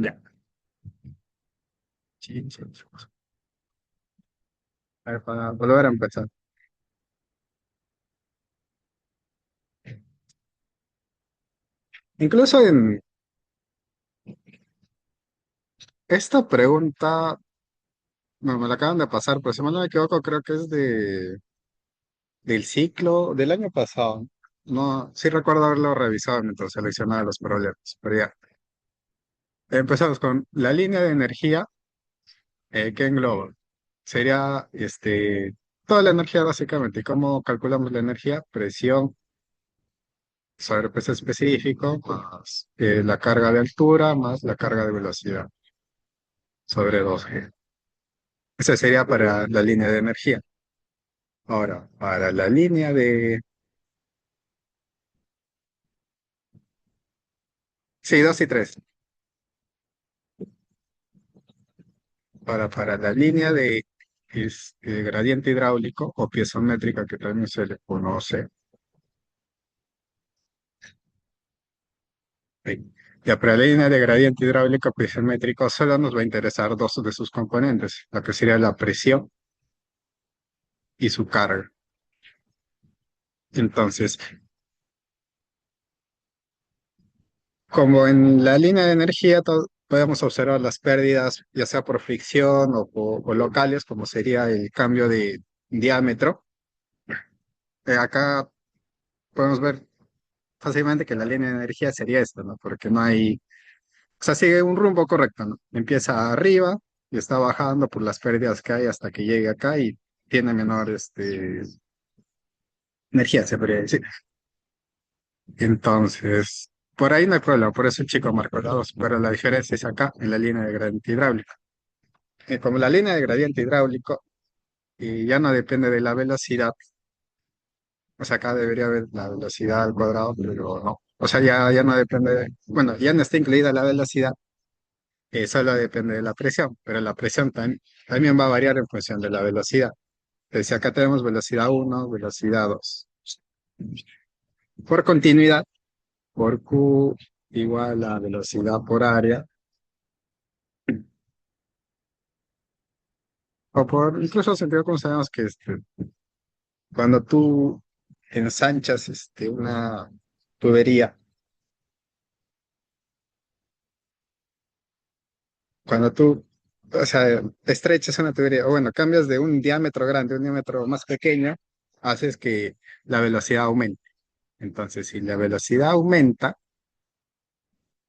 Ya. Sí, sí, sí. A ver, para volver a empezar. Incluso en esta pregunta, me la acaban de pasar, pero si mal no me equivoco, creo que es del ciclo del año pasado. No, sí recuerdo haberlo revisado mientras seleccionaba los problemas, pero ya. Empezamos con la línea de energía que engloba. Sería toda la energía básicamente. ¿Y cómo calculamos la energía? Presión sobre peso específico más la carga de altura más la carga de velocidad sobre 2G. Esa sería para la línea de energía. Ahora, para la línea de... Sí, 2 y 3. Para la línea de gradiente hidráulico o piezométrica, que también se le conoce. Sí. Ya para la línea de gradiente hidráulico piezométrico solo nos va a interesar dos de sus componentes, la que sería la presión y su carga. Entonces, como en la línea de energía podemos observar las pérdidas, ya sea por fricción o locales, como sería el cambio de diámetro. Acá podemos ver fácilmente que la línea de energía sería esta, ¿no? Porque no hay, o sea, sigue un rumbo correcto, ¿no? Empieza arriba y está bajando por las pérdidas que hay hasta que llegue acá y tiene menor energía, se podría decir. Entonces, por ahí no hay problema, por eso el chico marcó la 2, pero la diferencia es acá, en la línea de gradiente hidráulico. Como la línea de gradiente hidráulico ya no depende de la velocidad, o sea, acá debería haber la velocidad al cuadrado, pero no. O sea, ya no depende, bueno, ya no está incluida la velocidad, solo depende de la presión, pero la presión también va a variar en función de la velocidad. Entonces, acá tenemos velocidad uno, velocidad 2. Por continuidad, por Q igual a velocidad por área, o por incluso sentido como sabemos que cuando tú ensanchas una tubería, cuando tú, o sea, estrechas una tubería, o bueno, cambias de un diámetro grande a un diámetro más pequeño, haces que la velocidad aumente. Entonces, si la velocidad aumenta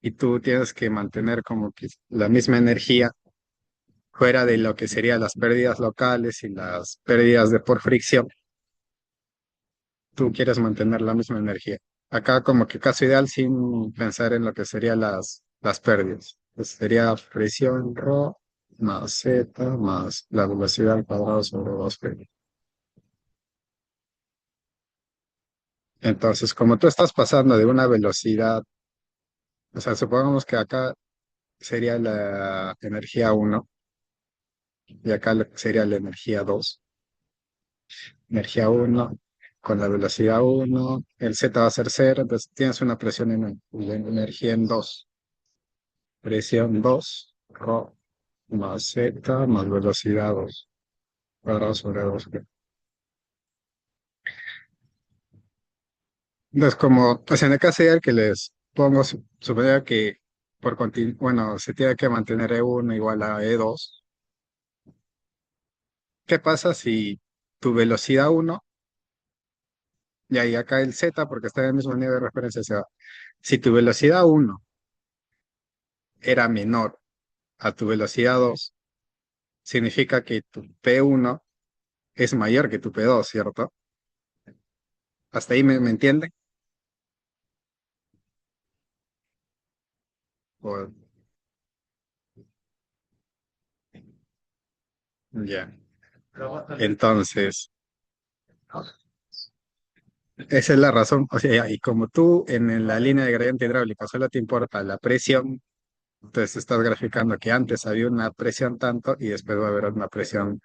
y tú tienes que mantener como que la misma energía fuera de lo que serían las pérdidas locales y las pérdidas de por fricción, tú quieres mantener la misma energía. Acá como que caso ideal sin pensar en lo que serían las pérdidas. Pues sería presión ρ más z más la velocidad al cuadrado sobre 2P. Entonces, como tú estás pasando de una velocidad, o sea, supongamos que acá sería la energía uno y acá sería la energía 2. Energía uno con la velocidad uno, el z va a ser cero, entonces tienes una presión en energía en 2. Presión 2 ρ más z más velocidad 2 cuadrado sobre 2. Entonces, como, pues en el caso ideal que les pongo, suponía que bueno, se tiene que mantener E1 igual a E2. ¿Qué pasa si tu velocidad uno y ahí acá el z, porque está en el mismo nivel de referencia, se va. Si tu velocidad uno era menor a tu velocidad 2 significa que tu P1 es mayor que tu P2, ¿cierto? ¿Hasta ahí me entienden? O- ya. Entonces, esa es la razón. O sea, y como tú en la línea de gradiente hidráulico solo te importa la presión, entonces estás graficando que antes había una presión tanto y después va a haber una presión.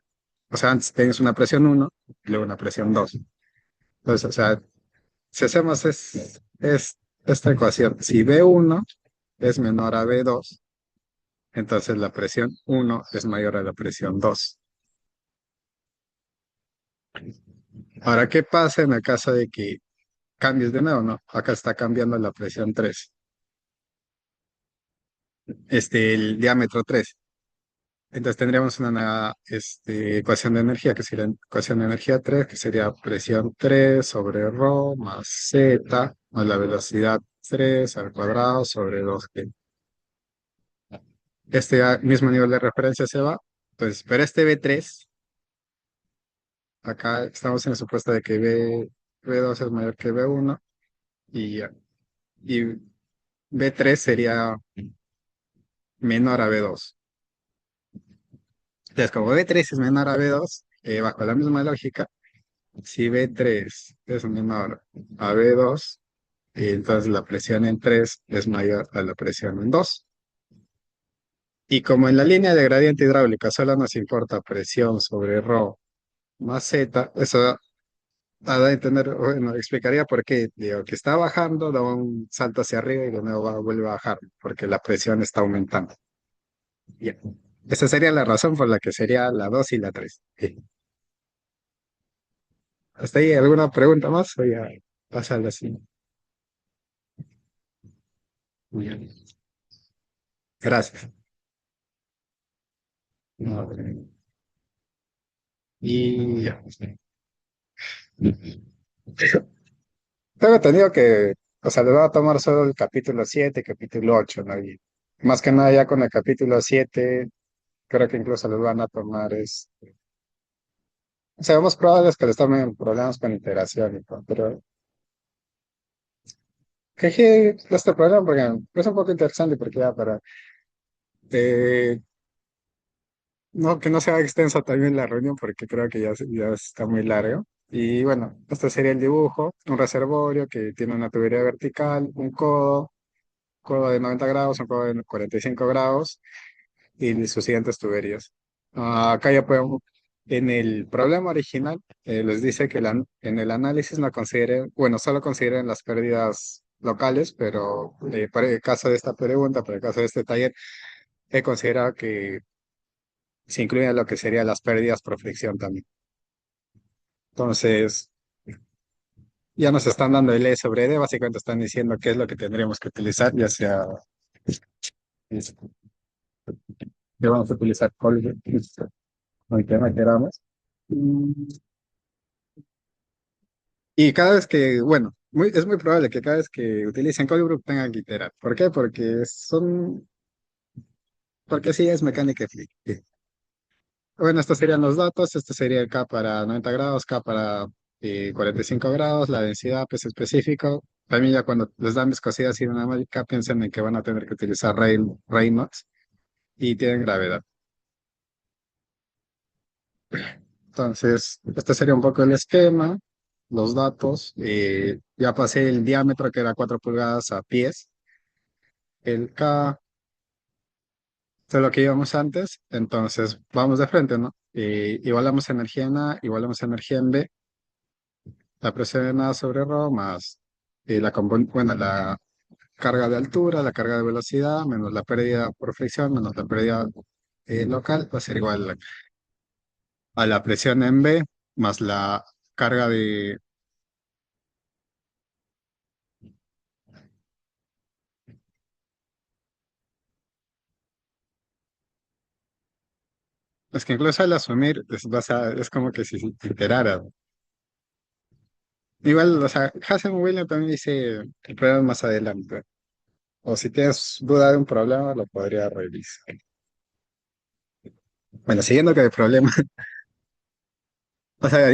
O sea, antes tienes una presión uno y luego una presión 2. Entonces, o sea, si hacemos esta ecuación, si B1 es menor a B2, Entonces la presión uno es mayor a la presión 2. Ahora, ¿qué pasa en el caso de que cambies de nuevo, no? Acá está cambiando la presión 3, el diámetro 3. Entonces tendríamos una nueva ecuación de energía, que sería ecuación de energía 3, que sería presión 3 sobre ρ más z más la velocidad 3 al cuadrado sobre 2G. Mismo nivel de referencia se va. Pues, pero este B3, acá estamos en el supuesto de que B2 es mayor que B1 y B3 sería menor a B2. Entonces, como B3 es menor a B2, bajo la misma lógica, si B3 es menor a B2, entonces la presión en 3 es mayor a la presión en 2. Y como en la línea de gradiente hidráulica solo nos importa presión sobre ρ más z, eso ha de entender, bueno, explicaría por qué, digo, que está bajando, da un salto hacia arriba y de nuevo vuelve a bajar, porque la presión está aumentando. Ya. Esa sería la razón por la que sería la 2 y la 3. ¿Hasta ahí alguna pregunta más? Voy a pasar así. Bien. Gracias. No, y ya. Tengo entendido que, o sea, les va a tomar solo el capítulo 7, capítulo 8, ¿no? Y más que nada ya con el capítulo 7, creo que incluso les van a tomar o sea, lo más probable es que les tomen problemas con integración y todo, pero que este problema porque es un poco interesante porque ya para eh, no, que no sea extensa también la reunión porque creo que ya está muy largo. Y bueno, este sería el dibujo, un reservorio que tiene una tubería vertical, un codo de 90 grados, un codo de 45 grados y sus siguientes tuberías. Acá ya podemos, en el problema original, les dice que en el análisis no consideren, bueno, solo consideren las pérdidas locales, pero para el caso de esta pregunta, para el caso de este taller, he considerado que se incluyen lo que serían las pérdidas por fricción también. Entonces, ya nos están dando el E sobre D, básicamente están diciendo qué es lo que tendríamos que utilizar, ya sea, es- que vamos a utilizar Colbert, o el tema que queramos. Y cada vez que, bueno, es muy probable que cada vez que utilicen Colebrook tengan que iterar. ¿Por qué? Porque sí es mecánica fluida. Sí. Bueno, estos serían los datos. Este sería el K para 90 grados, K para 45 grados, la densidad, peso específico. También ya cuando les dan viscosidad cinemática, piensen en que van a tener que utilizar Reynolds y tienen gravedad. Entonces, este sería un poco el esquema, los datos. Ya pasé el diámetro que era 4 pulgadas a pies. El K de lo que íbamos antes, entonces vamos de frente, ¿no? Igualamos energía en A, igualamos energía en B, la presión en A sobre ρ más bueno, la carga de altura, la carga de velocidad, menos la pérdida por fricción, menos la pérdida local, va a ser igual a la presión en B, más la carga de... Es que incluso al asumir, es como que si se iterara. Igual, o sea, William también dice el problema más adelante. O si tienes duda de un problema, lo podría revisar. Bueno, siguiendo con el problema, o sea,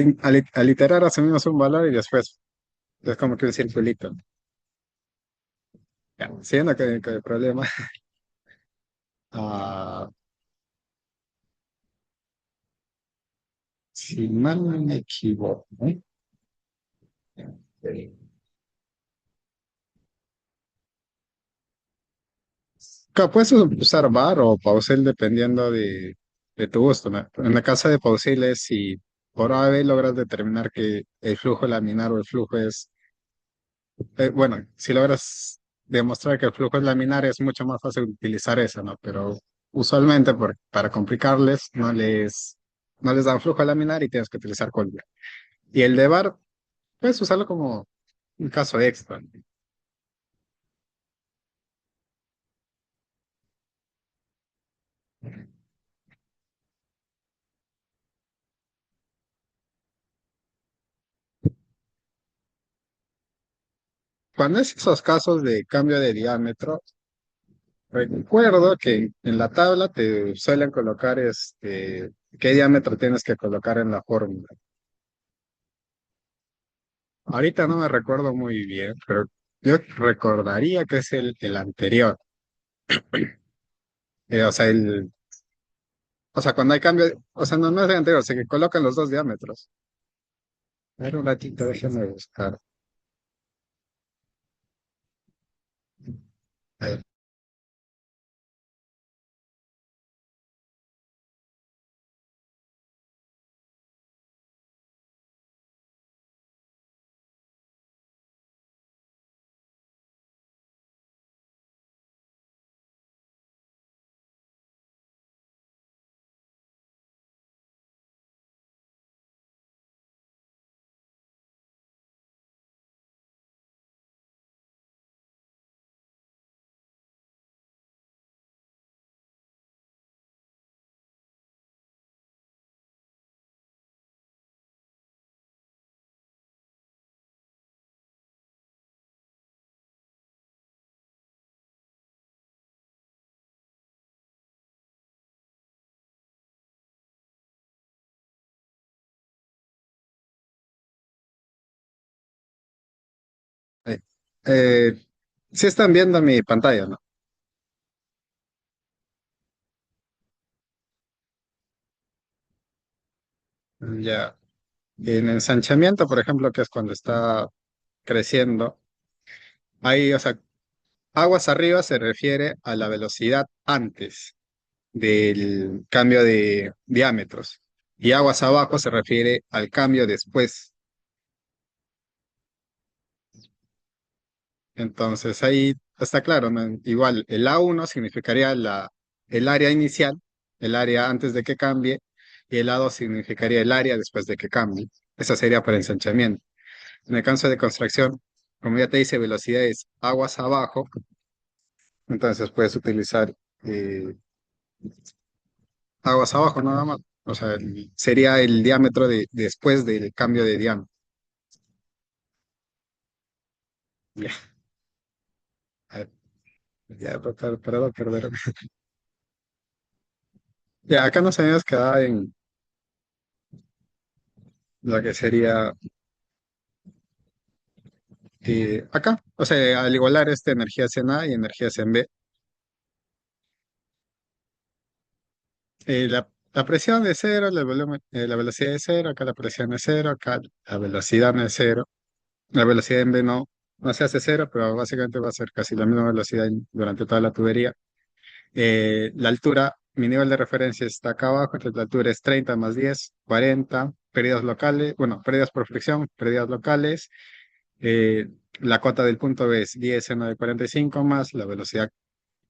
al iterar asumimos un valor y después es como que un circulito. Ya, siguiendo con el problema, ah, si mal no me equivoco, puedes usar bar o pausel dependiendo de tu gusto, ¿no? En la casa de pausel es si por A B logras determinar que el flujo laminar o el flujo es bueno, si logras demostrar que el flujo es laminar, es mucho más fácil utilizar eso, ¿no? Pero usualmente para complicarles no les dan flujo laminar y tienes que utilizar Colbert. Y el de bar, puedes usarlo como un caso extra. Cuando es esos casos de cambio de diámetro, recuerdo que en la tabla te suelen colocar qué diámetro tienes que colocar en la fórmula. Ahorita no me recuerdo muy bien, pero yo recordaría que es el anterior. O sea, o sea, cuando hay cambio, o sea, no es el anterior, se que colocan los dos diámetros. A ver un ratito, déjenme buscar. A ver, eh, eh, sí están viendo mi pantalla, ¿no? Ya. En ensanchamiento, por ejemplo, que es cuando está creciendo, hay, o sea, aguas arriba se refiere a la velocidad antes del cambio de diámetros y aguas abajo se refiere al cambio después. Entonces ahí está claro, ¿no? Igual el A1 significaría el área inicial, el área antes de que cambie, y el A2 significaría el área después de que cambie. Esa sería para ensanchamiento. En el caso de construcción, como ya te dice, velocidades aguas abajo, entonces puedes utilizar eh, aguas abajo nada más. O sea, sería el diámetro después del cambio de diámetro. Ya, a ver, ya, perdón, perdón. Ya, acá nos habíamos quedado en lo que sería acá. O sea, al igualar esta energía en A y energía en B, la presión es cero, la velocidad es cero, acá la presión es cero, acá la velocidad no es cero. La velocidad en B no se hace cero, pero básicamente va a ser casi la misma velocidad durante toda la tubería. La altura, mi nivel de referencia está acá abajo, entonces la altura es 30 más 10, 40, pérdidas locales, bueno, pérdidas por fricción, pérdidas locales. Eh, la cota del punto B es 10 seno de 45 más la velocidad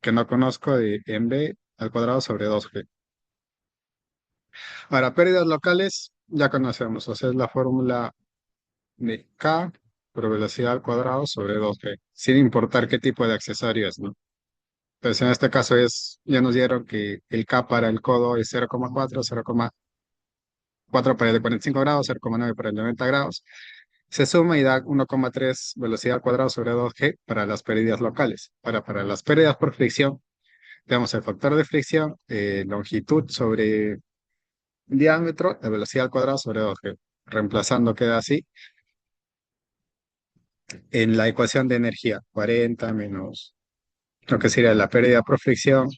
que no conozco en B al cuadrado sobre 2G. Ahora, pérdidas locales ya conocemos, o sea, es la fórmula de K por velocidad al cuadrado sobre 2G, sin importar qué tipo de accesorio es, ¿no? Entonces, en este caso ya nos dieron que el K para el codo es 0,4, 0,4 para el de 45 grados, 0,9 para el de 90 grados. Se suma y da 1,3 velocidad al cuadrado sobre 2G para las pérdidas locales. Ahora, para las pérdidas por fricción, tenemos el factor de fricción, longitud sobre diámetro, la velocidad al cuadrado sobre 2G. Reemplazando queda así en la ecuación de energía, 40 menos lo que sería la pérdida por fricción.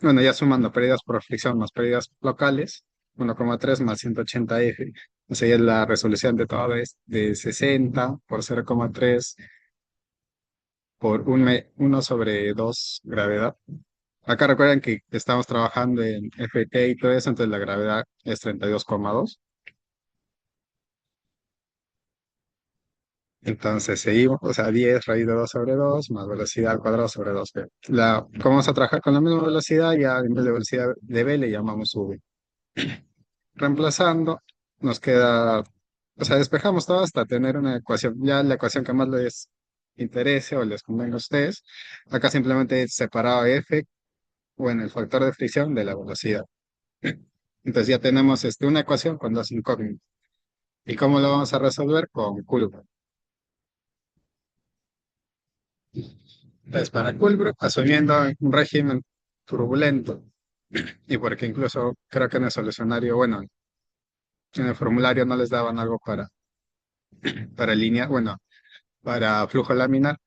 Bueno, ya sumando pérdidas por fricción más pérdidas locales, 1,3 más 180 F. O sea, ya la resolución de todo es de 60 por 0,3 por 1 sobre 2 gravedad. Acá recuerden que estamos trabajando en FT y todo eso, entonces la gravedad es 32,2. Entonces seguimos, o sea, 10 raíz de 2 sobre 2 más velocidad al cuadrado sobre 2b. Como vamos a trabajar con la misma velocidad, ya en vez de velocidad de b le llamamos v. Reemplazando, nos queda, o sea, despejamos todo hasta tener una ecuación, ya la ecuación que más les interese o les convenga a ustedes. Acá simplemente he separado f, bueno, el factor de fricción de la velocidad. Entonces ya tenemos una ecuación con dos incógnitas. ¿Y cómo lo vamos a resolver? Con Coulomb. Entonces, para Coulomb, asumiendo un régimen turbulento, y porque incluso creo que en el solucionario, bueno, en el formulario no les daban algo para línea, bueno, para flujo laminar,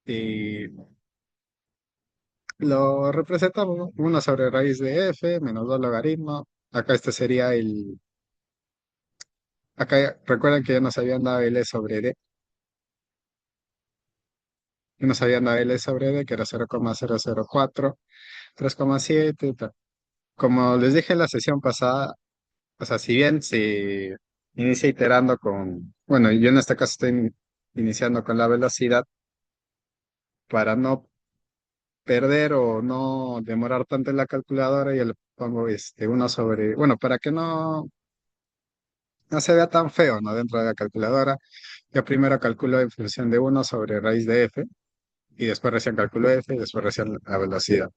y lo representamos uno sobre raíz de f menos 2 logaritmo. Acá este sería acá recuerden que ya nos habían dado L sobre D, y nos habían dado L sobre D, que era 0,004, 3,7 y tal. Como les dije en la sesión pasada, o sea, si bien se inicia iterando con, bueno, yo en este caso estoy iniciando con la velocidad para no perder o no demorar tanto en la calculadora, yo le pongo uno sobre, bueno, para que no se vea tan feo, ¿no? Dentro de la calculadora, yo primero calculo en función de uno sobre raíz de f, y después recién calculo f, y después recién la velocidad.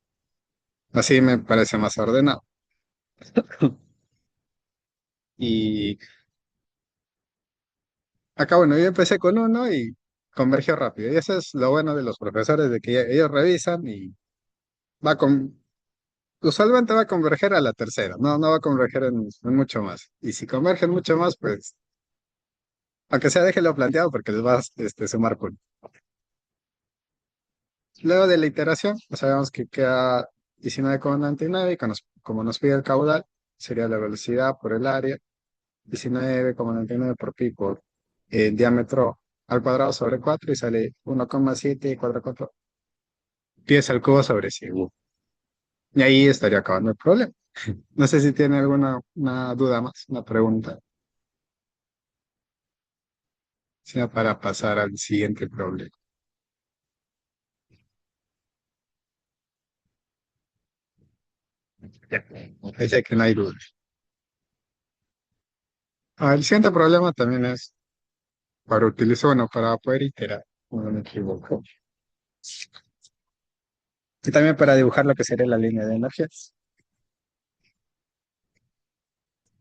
Así me parece más ordenado. Y acá, bueno, yo empecé con uno y convergió rápido. Y eso es lo bueno de los profesores, de que ellos revisan y va con, usualmente va a converger a la tercera, no va a converger en mucho más. Y si convergen mucho más, pues, aunque sea déjenlo planteado porque les va a sumar puntos. Luego de la iteración, pues sabemos que queda 19,99 y como nos pide el caudal, sería la velocidad por el área, 19,99 por pi por el diámetro al cuadrado sobre 4 y sale 1,744 pies al cubo sobre 100. Y ahí estaría acabando el problema. No sé si tiene alguna una duda más, una pregunta, sino para pasar al siguiente problema. Ya. Parece que no hay duda. El siguiente problema también es para utilizar, bueno, para poder iterar, no me equivoco. Y también para dibujar lo que sería la línea de energías.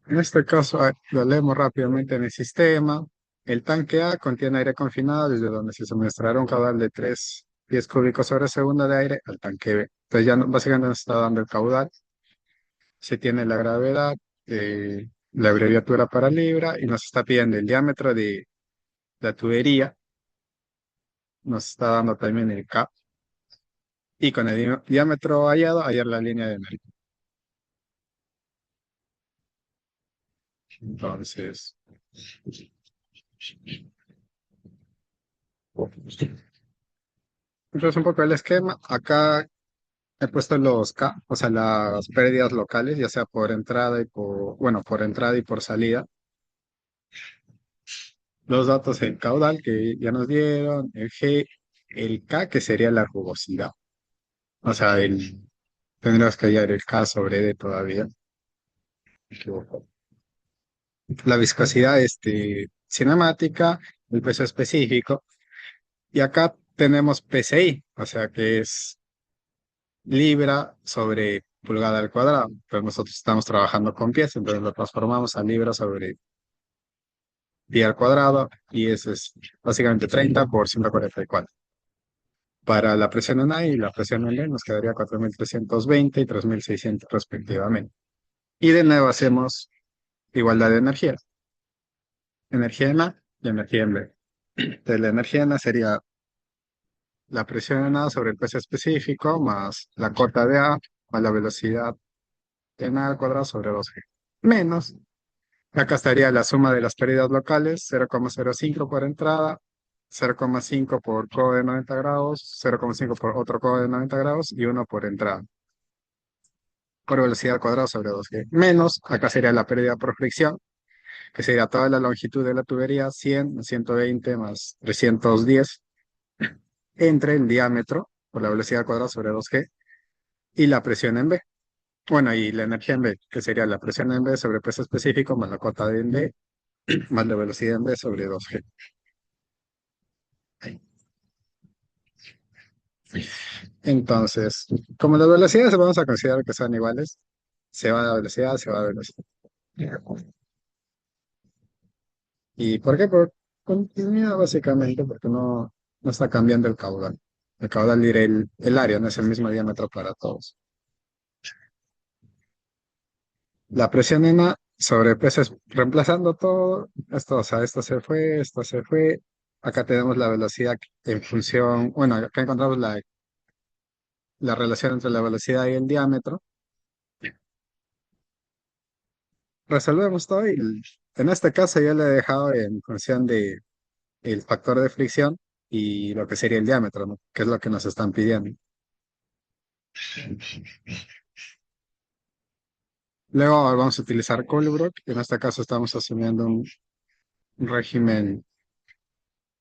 En este caso, lo leemos rápidamente en el sistema. El tanque A contiene aire confinado desde donde se suministrará un caudal de 3 pies cúbicos sobre segundo de aire al tanque B. Entonces ya básicamente nos está dando el caudal. Se tiene la gravedad, la abreviatura para libra y nos está pidiendo el diámetro de la tubería. Nos está dando también el K. Y con el diámetro hallado, hallar la línea de energía. Entonces, entonces un poco el esquema. Acá he puesto los K, o sea, las pérdidas locales, ya sea por entrada y bueno, por entrada y por salida. Los datos en caudal que ya nos dieron, el G, el K, que sería la rugosidad. O sea, tendrás que hallar el K sobre D todavía. Me equivoco. La viscosidad, cinemática, el peso específico. Y acá tenemos PSI, o sea, que es libra sobre pulgada al cuadrado. Pero nosotros estamos trabajando con pies, entonces lo transformamos a libra sobre pi al cuadrado y eso es básicamente 30 por 144. Para la presión en A y la presión en B nos quedaría 4.320 y 3.600 respectivamente. Y de nuevo hacemos igualdad de energía. Energía en A y energía en B. Entonces la energía en A sería la presión en A sobre el peso específico más la cota de A más la velocidad en A al cuadrado sobre 2G. Menos, acá estaría la suma de las pérdidas locales, 0,05 por entrada, 0,5 por codo de 90 grados, 0,5 por otro codo de 90 grados y uno por entrada, por velocidad al cuadrado sobre 2G. Menos, acá sería la pérdida por fricción, que sería toda la longitud de la tubería, 100, 120 más 310, entre el diámetro por la velocidad cuadrada sobre 2G y la presión en B. Bueno, y la energía en B, que sería la presión en B sobre peso específico más la cota de en B más la velocidad en B sobre 2G. Entonces, como las velocidades vamos a considerar que son iguales, se va a la velocidad, se va a la velocidad. ¿Y por qué? Por continuidad, básicamente, porque no está cambiando el caudal. El caudal diré el área, no es el mismo diámetro para todos. La presión en A sobre peso, reemplazando todo, esto, o sea, esto se fue, esto se fue. Acá tenemos la velocidad en función, bueno, acá encontramos la relación entre la velocidad y el diámetro. Resolvemos todo y en este caso yo le he dejado en función de el factor de fricción y lo que sería el diámetro, ¿no? Que es lo que nos están pidiendo. Luego vamos a utilizar Colebrook. En este caso estamos asumiendo un régimen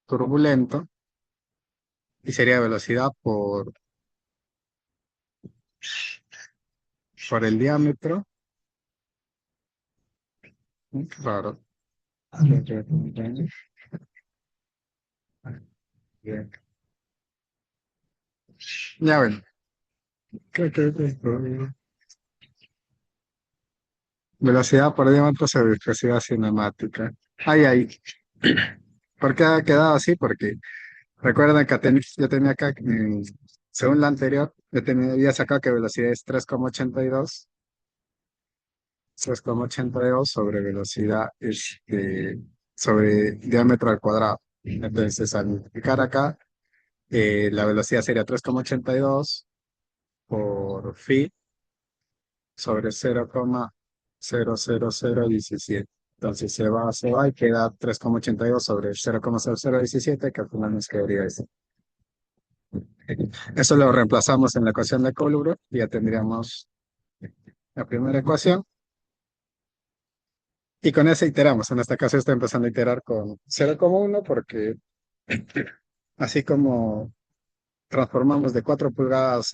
turbulento y sería velocidad por el diámetro. Claro. Ya bueno. Velocidad por diámetro sobre viscosidad cinemática. Ay, ay. ¿Por qué ha quedado así? Porque recuerden que yo tenía acá, según la anterior, había sacado que velocidad es 3,82. 3,82 sobre velocidad, sobre diámetro al cuadrado. Entonces, al multiplicar acá, la velocidad sería 3,82 por phi sobre 0,00017. Entonces se va y queda 3,82 sobre 0,0017, que al final nos quedaría eso. Eso lo reemplazamos en la ecuación de Colbrook y ya tendríamos la primera ecuación. Y con eso iteramos. En este caso estoy empezando a iterar con 0,1 porque así como transformamos de 4 pulgadas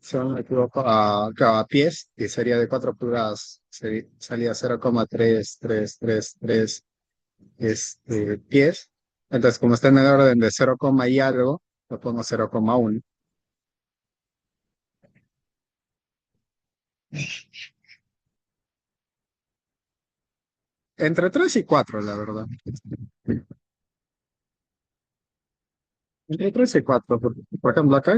si no me equivoco, claro, a pies, y sería de 4 pulgadas, salía 0,3333 pies. Entonces, como está en el orden de 0, y algo, lo pongo 0,1. Entre 3 y 4 la verdad. Entre 3 y 4. Por ejemplo, acá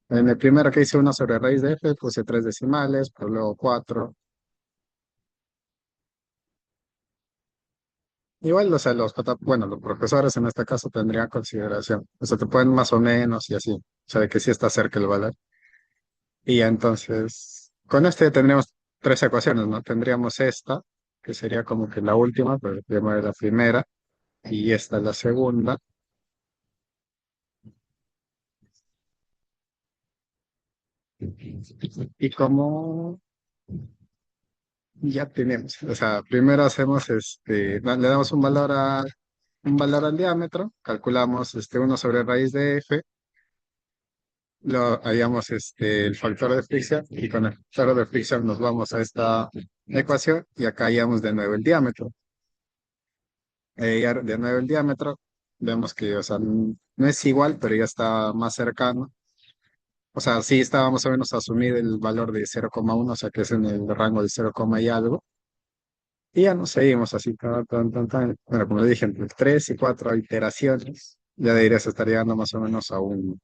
en el primero que hice uno sobre raíz de f, puse 3 decimales, pero luego 4. Igual, o sea, bueno, los profesores en este caso tendrían consideración. O sea, te pueden más o menos y así. O sea, de que sí está cerca el valor. Y ya entonces, con este ya tendríamos tres ecuaciones, ¿no? Tendríamos esta, que sería como que la última, pero primero la primera, y esta la segunda. Y como ya tenemos, o sea, primero hacemos le damos un valor al diámetro, calculamos 1 sobre raíz de f, lo hallamos el factor de fricción y con el factor de fricción nos vamos a esta ecuación y acá hallamos de nuevo el diámetro. Ya de nuevo el diámetro, vemos que, o sea, no es igual, pero ya está más cercano. O sea, sí está más o menos asumido el valor de 0,1, o sea, que es en el rango de 0, y algo. Y ya nos seguimos así, tan, tan, tan, tan. Bueno, como le dije, entre 3 y 4 iteraciones, ya de ahí se estaría llegando más o menos a un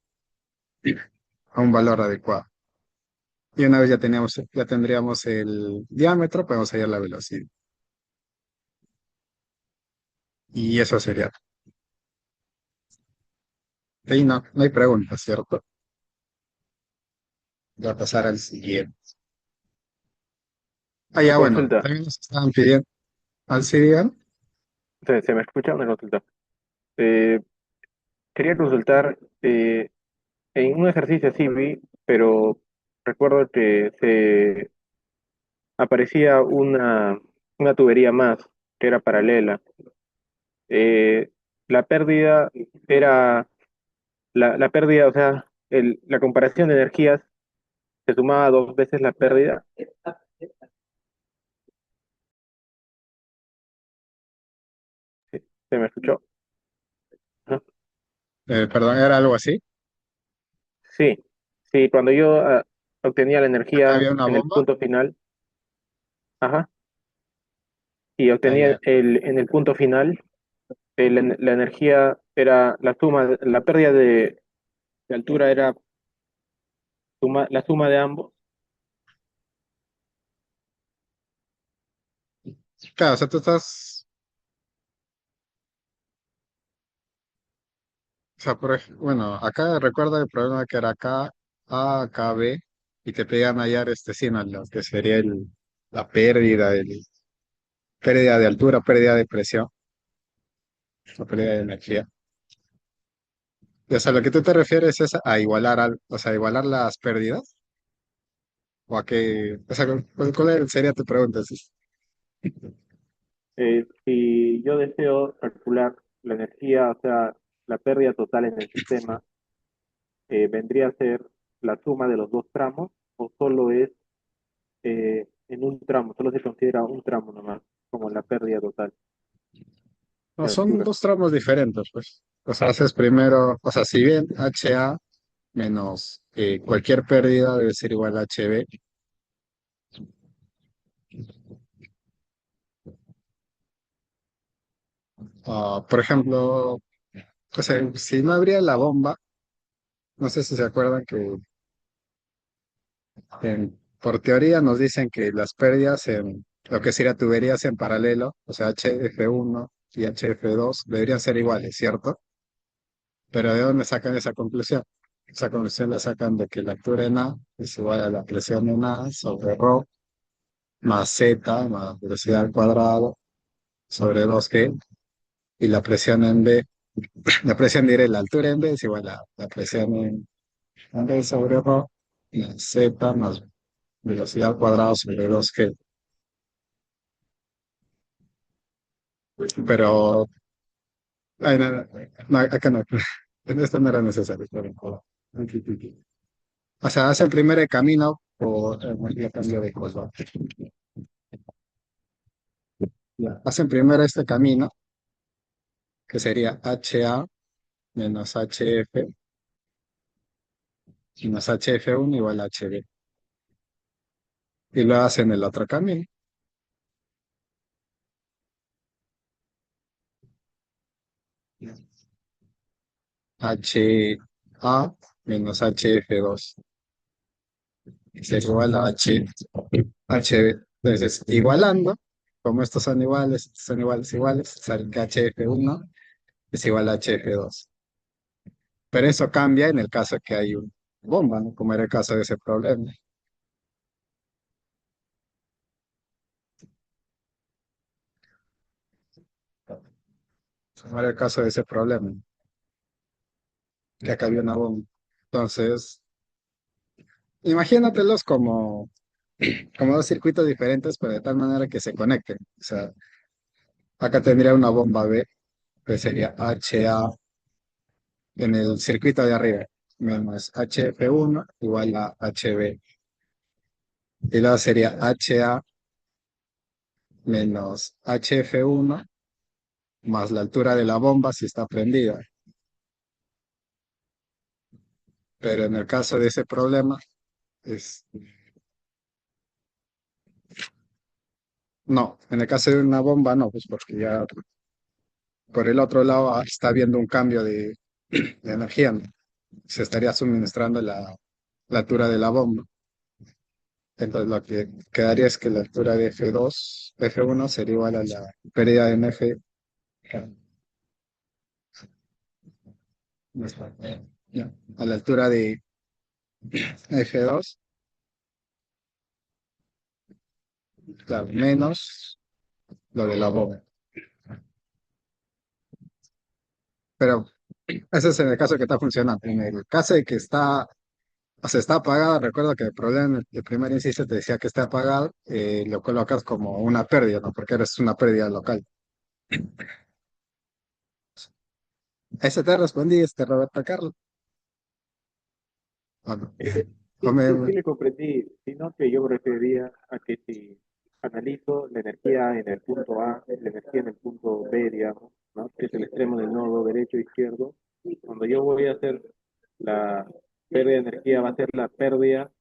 valor adecuado. Y una vez ya tendríamos el diámetro, podemos hallar la velocidad. Y eso sería. Ahí no hay preguntas, ¿cierto? Voy a pasar al siguiente. Ah, Una ya, bueno, consulta. también nos estaban pidiendo al siguiente. ¿Se me escucha una consulta? Eh, Quería consultar en un ejercicio así vi, pero recuerdo que se aparecía una tubería más que era paralela. Eh, la pérdida era, la pérdida, o sea, la comparación de energías se sumaba dos veces la pérdida. ¿Se me escuchó? Ajá. Perdón, ¿era algo así? Sí, sí, cuando yo obtenía la Acá energía había una en el bomba. punto final, ajá, y obtenía Allá. en el punto final, la energía era la suma, la pérdida de altura era la suma de ambos. Claro, o sea, tú estás, o sea, bueno, acá recuerda el problema que era acá A, acá B, y te pedían hallar este sí, ¿no? Lo que sería pérdida de altura, pérdida de presión, o pérdida de energía. Y, o sea, lo que tú te refieres es a igualar o sea, igualar las pérdidas, o a qué, o sea, ¿cuál sería tu pregunta? Sí. Si yo deseo calcular la energía, o sea, la pérdida total en el sistema, vendría a ser la suma de los dos tramos o solo es en un tramo, solo se considera un tramo nomás, como la pérdida total No, de son altura. dos tramos diferentes, pues. O sea, haces primero, o sea, si bien HA menos cualquier pérdida debe ser igual a HB. Por ejemplo, o sea, si no habría la bomba, no sé si se acuerdan que por teoría nos dicen que las pérdidas en lo que sería tuberías en paralelo, o sea, HF1 y HF2 deberían ser iguales, ¿cierto? Pero ¿de dónde sacan esa conclusión? Esa conclusión la sacan de que la altura en A es igual a la presión en A sobre ρ más Z más velocidad al cuadrado sobre 2G y la presión en B, la presión diré, la altura en B es igual a la presión en B sobre ρ más Z más velocidad al cuadrado sobre 2G. Pero, ay, no, no, no, acá no, esto no era necesario. O sea, hace el primer camino por el cambio de cosa. Hacen primero este camino, que sería HA menos HF menos HF1 igual a HB. Y luego hacen el otro camino, HA menos HF2 es igual a HB. Entonces, igualando, como estos son iguales, iguales, sale que HF1 es igual a HF2. Pero eso cambia en el caso que hay una bomba, ¿no? Como era el caso de ese problema. Como era el caso de ese problema, que acá había una bomba. Entonces, imagínatelos como dos circuitos diferentes, pero de tal manera que se conecten. O sea, acá tendría una bomba B, que sería HA en el circuito de arriba, menos HF1 igual a HB. Y luego sería HA menos HF1 más la altura de la bomba si está prendida. Pero en el caso de ese problema, es, no, en el caso de una bomba no, pues porque ya por el otro lado está habiendo un cambio de energía, ¿no? Se estaría suministrando la altura de la bomba. Entonces lo que quedaría es que la altura de F1 sería igual a la pérdida de NF, ya, a la altura de F2, claro, menos lo de la bomba. Pero ese es en el caso que está funcionando. En el caso de que está O sea, está apagado. Recuerdo que el problema en el primer inciso te decía que está apagado, lo colocas como una pérdida, ¿no? Porque eres una pérdida local. Ese te respondí, Roberto Carlos. ¿O no? O Sí, sí, sí le comprendí, sino que yo me referiría a que si analizo la energía en el punto A, la energía en el punto B, digamos, ¿no? Que es el extremo del nodo derecho e izquierdo, cuando yo voy a hacer la pérdida de energía, va a ser la pérdida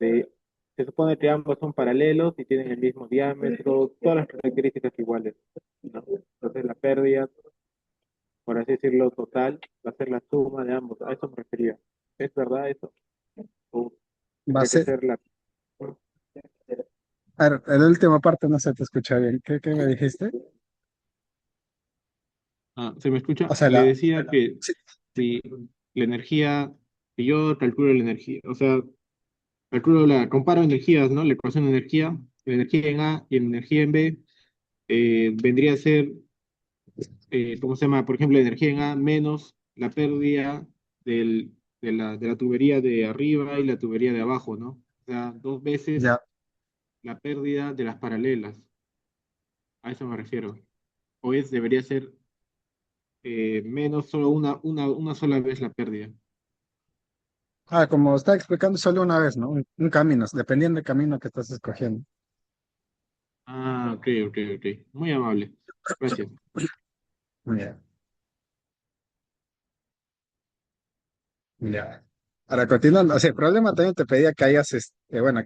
de, se supone que ambos son paralelos y tienen el mismo diámetro, todas las características iguales, ¿no? Entonces la pérdida, por así decirlo, total, va a ser la suma de ambos, a eso me refería. ¿Es verdad eso? ¿O va a tendría que ser. ser la... A ver, en la última parte no se te escucha bien. ¿Qué me dijiste? ¿Se me O escucha? sea, Le decía que sí, si la energía, que yo calculo la energía, o sea, calculo comparo energías, ¿no? La ecuación de energía, la energía en A y la energía en B, vendría a ser, ¿cómo se llama? Por ejemplo, la energía en A menos la pérdida de la tubería de arriba y la tubería de abajo, ¿no? O sea, dos veces ya. la pérdida de las paralelas, a eso me refiero. Debería ser menos solo una sola vez la pérdida. Ah, como estaba explicando solo una vez, ¿no? Un camino, dependiendo del camino que estás escogiendo. Ah, ok, ok, ok. Muy amable. Gracias. Ya, ya. Ahora, continuando, o sea, el problema también te pedía que hayas, bueno,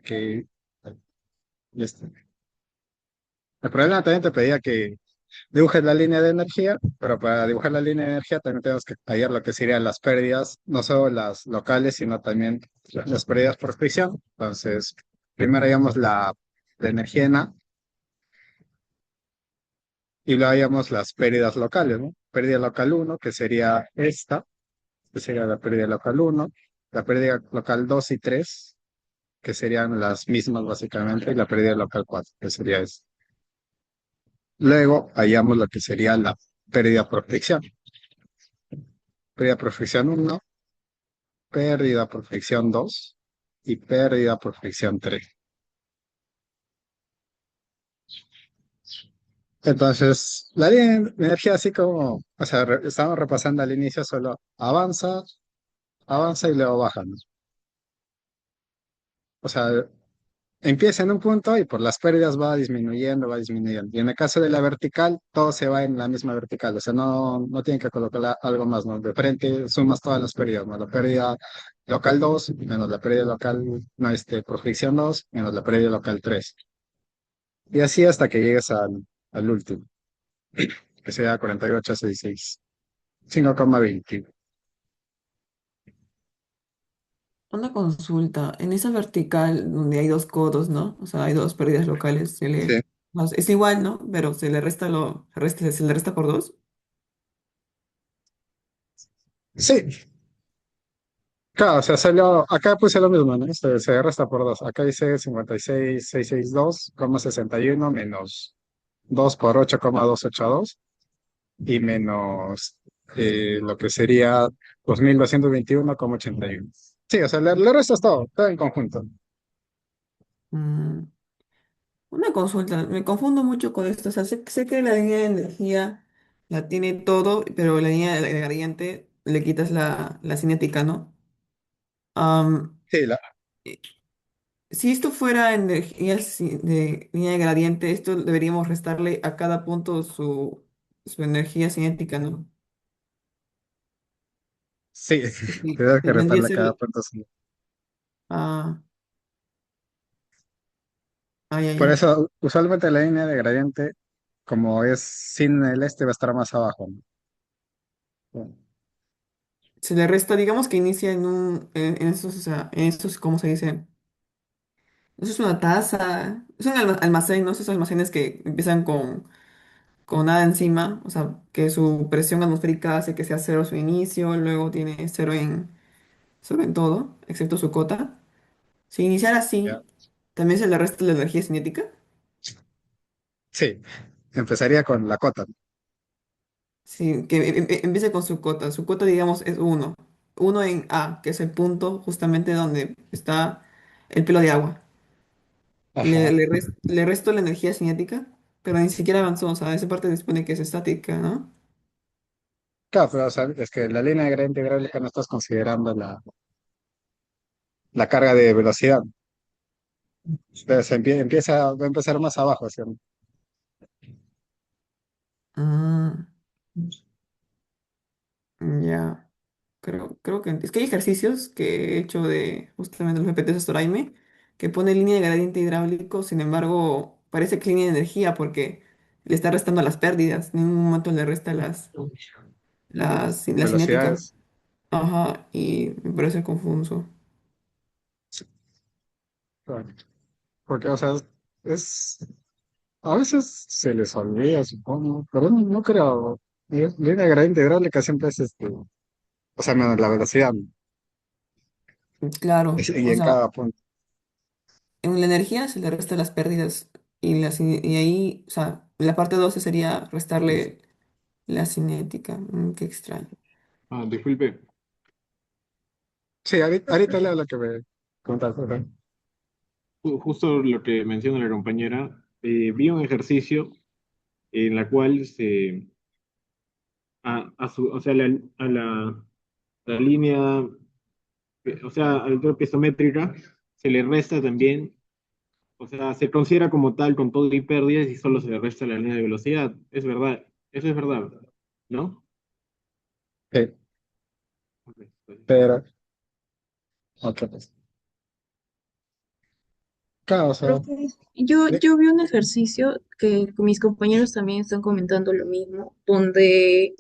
este, el problema también te pedía que dibujes la línea de energía, pero para dibujar la línea de energía también tenemos que hallar lo que serían las pérdidas, no solo las locales, sino también las pérdidas por fricción. Entonces, primero hallamos la energía en A y luego hallamos las pérdidas locales, ¿no? Pérdida local uno que sería esta, que sería la pérdida local uno, la pérdida local 2 y 3 que serían las mismas básicamente, y la pérdida local 4 que sería esta. Luego hallamos lo que sería la pérdida por fricción. Pérdida por fricción uno, pérdida por fricción 2 y pérdida por fricción 3. Entonces, la línea de energía así como, o sea, estamos repasando al inicio, solo avanza, avanza y luego baja, ¿no? O sea, empieza en un punto y por las pérdidas va disminuyendo, va disminuyendo. Y en el caso de la vertical, todo se va en la misma vertical, o sea, no tienen que colocar algo más, ¿no? De frente sumas todas las pérdidas, ¿no? La pérdida local 2 menos la pérdida local, no, por fricción 2 menos la pérdida local 3. Y así hasta que llegues al último, que sea 48,66, 5,20. Una consulta, en esa vertical donde hay dos codos, ¿no? O sea, hay dos pérdidas locales, Sí, es igual, ¿no? Pero se le resta por dos. sí, claro, o sea, salió, acá puse lo mismo, ¿no? Se resta por 2. Acá dice 56,662,61 menos 2 por 8,282 y menos lo que sería 2221,81. Sí, o sea, le restas todo en conjunto. Mm, una consulta, me confundo mucho con esto. O sea, sé que la línea de energía la tiene todo, pero la línea de gradiente le quitas la cinética, ¿no? Am, Sí, si esto fuera energía de línea de gradiente, esto deberíamos restarle a cada punto su energía cinética, ¿no? sí, Sí, tengo que vendría a restarle cada ser. punto. Sí. Ah, ay, ay, Por ay. eso, usualmente la línea de gradiente, como es sin el va a estar más abajo, ¿no? Se le resta, digamos que inicia en esos, o sea, en estos, ¿cómo se dice? Eso es una taza, es un almacén, ¿no? Esos almacenes que empiezan con nada encima, o sea, que su presión atmosférica hace que sea cero su inicio, luego tiene cero en todo, excepto su cota. Si iniciara Ya. así, ¿también se le resta la energía cinética? Sí, empezaría con la cota. Sí, que empiece con su cota digamos, es uno. uno en A, que es el punto justamente donde está el pelo de agua. Ajá. Le resto la energía cinética, pero ni siquiera avanzó. O sea, esa parte se supone que es estática, ¿no? Claro, pero o sea, es que la línea de gradiente hidráulica no estás considerando la carga de velocidad. Entonces va a empezar más abajo, ¿sí? Ah, ya. Creo que es que hay ejercicios que he hecho de justamente los PPTs Storaime que pone línea de gradiente hidráulico, sin embargo, parece que línea de energía porque le está restando las pérdidas, en ningún momento le resta la cinética. Velocidades. Ajá, y me parece confuso. Claro. Porque, o sea, es, a veces se les olvida, supongo, pero no creo. Línea de gradiente hidráulica siempre es o sea, menos la velocidad, Claro, y o en sea, cada punto. en la energía se le resta las pérdidas y ahí, o sea, la parte 12 sería restarle la cinética. Qué extraño. Ah, disculpe, Sí, ahorita leo lo que me contaste, ¿verdad? justo lo que menciona la compañera, vi un ejercicio en la cual o sea, la línea, o sea, a la altura piezométrica se le resta también, o sea, se considera como tal con todo y pérdidas y solo se le resta la línea de velocidad. Es verdad, eso es verdad, ¿no? Sí, Ok, pues, pero, ok, pues. Claro, o sea, Profe, yo, de- yo vi un ejercicio que mis compañeros también están comentando lo mismo, donde,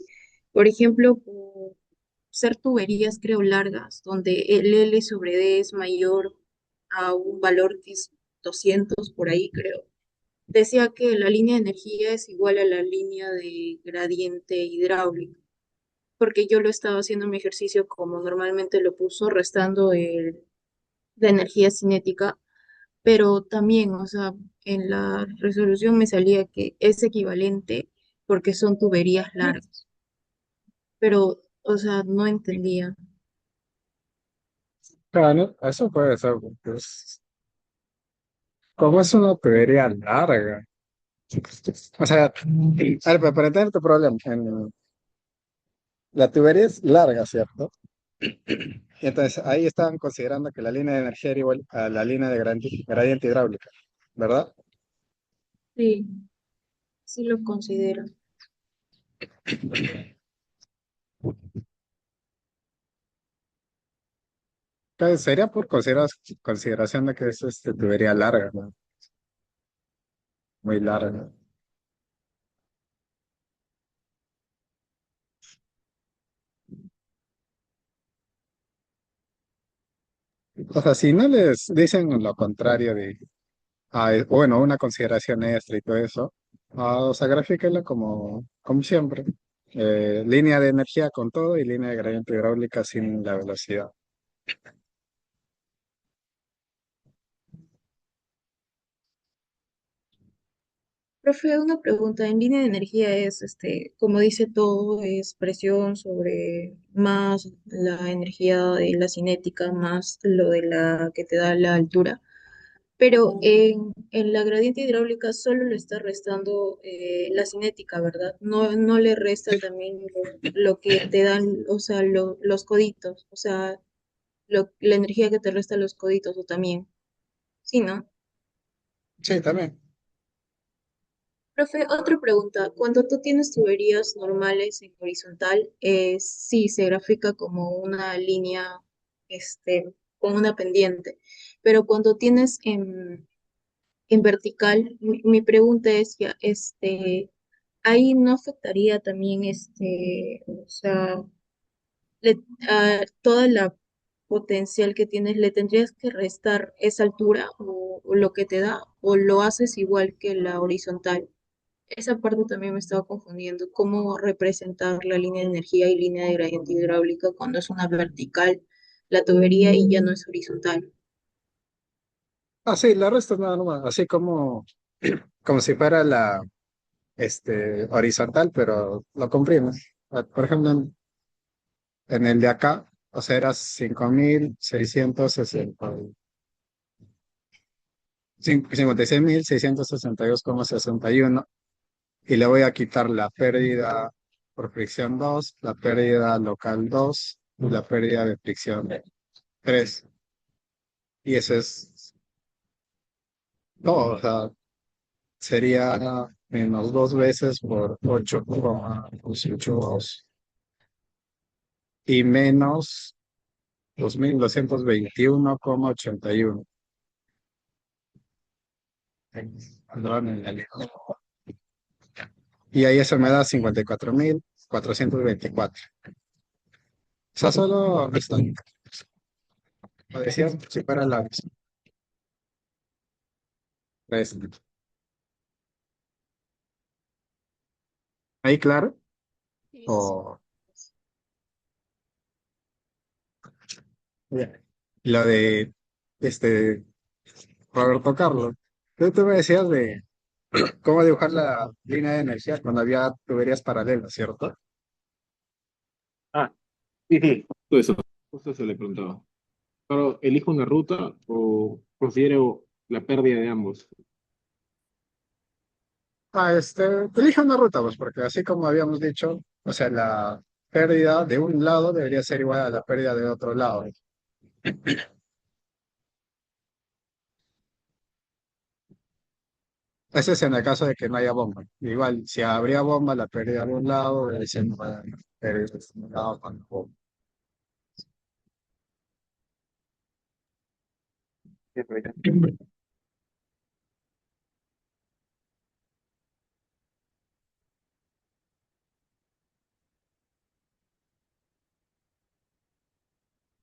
por ejemplo, por ser tuberías, creo, largas, donde el L sobre D es mayor a un valor que es 200 por ahí, creo. Decía que la línea de energía es igual a la línea de gradiente hidráulico, porque yo lo estaba haciendo en mi ejercicio como normalmente lo puso, restando la energía cinética, pero también, o sea, en la resolución me salía que es equivalente porque son tuberías largas, pero, o sea, no entendía. claro, ¿no? Eso puede ser, pues, como es una tubería larga. O sea, a ver, para entender tu problema, la tubería es larga, ¿cierto? Y entonces ahí estaban considerando que la línea de energía era igual a la línea de gradiente hidráulica, ¿verdad? Sí, sí lo considero. Entonces sería por consideración de que es tubería larga, ¿no? Muy larga. O sea, si no les dicen lo contrario bueno, una consideración extra y todo eso, o sea, grafíquenlo como siempre. Línea de energía con todo y línea de gradiente hidráulica sin la velocidad. Profe, una pregunta. En línea de energía es, como dice todo, es presión sobre más la energía de la cinética, más lo de la que te da la altura. Pero en la gradiente hidráulica solo le está restando la cinética, ¿verdad? No, no le resta Sí, también lo que te dan, o sea, los coditos, o sea, la energía que te resta los coditos, o también. Sí, ¿no? sí, también. Profe, otra pregunta. Cuando tú tienes tuberías normales en horizontal, sí se grafica como una línea, con una pendiente. Pero cuando tienes en vertical, mi pregunta es ya, ahí no afectaría también, o sea, toda la potencial que tienes, ¿le tendrías que restar esa altura o lo que te da, o lo haces igual que la horizontal? Esa parte también me estaba confundiendo, cómo representar la línea de energía y línea de gradiente hidráulica cuando es una vertical la tubería y ya no es horizontal. Ah, sí, la resta es nada más, así como si fuera horizontal, pero lo comprimes. Por ejemplo, en el de acá. O sea, era 56.662,61. Y le voy a quitar la pérdida por fricción 2, la pérdida local 2 y la pérdida de fricción 3. Y eso es todo. O sea, sería menos dos veces por 8,82 y menos 2.221,81. Perdón, en la letra. Y ahí eso me da 54.424. O sea, solo esto. Lo decía si fuera la respuesta. ¿Ahí claro? Sí, sí, sí. O bien. Lo de Roberto Carlos. Tú me decías de cómo dibujar la línea de energía cuando había tuberías paralelas, ¿cierto? Ah, sí, sí. Justo eso le preguntaba. Pero elijo una ruta o considero la pérdida de ambos. Elige una ruta, pues, porque así como habíamos dicho, o sea, la pérdida de un lado debería ser igual a la pérdida de otro lado. Ese es en el caso de que no haya bomba. Igual, si habría bomba, la pérdida de un lado debe ser igual a la pérdida de un lado con la bomba. Sí, ahorita.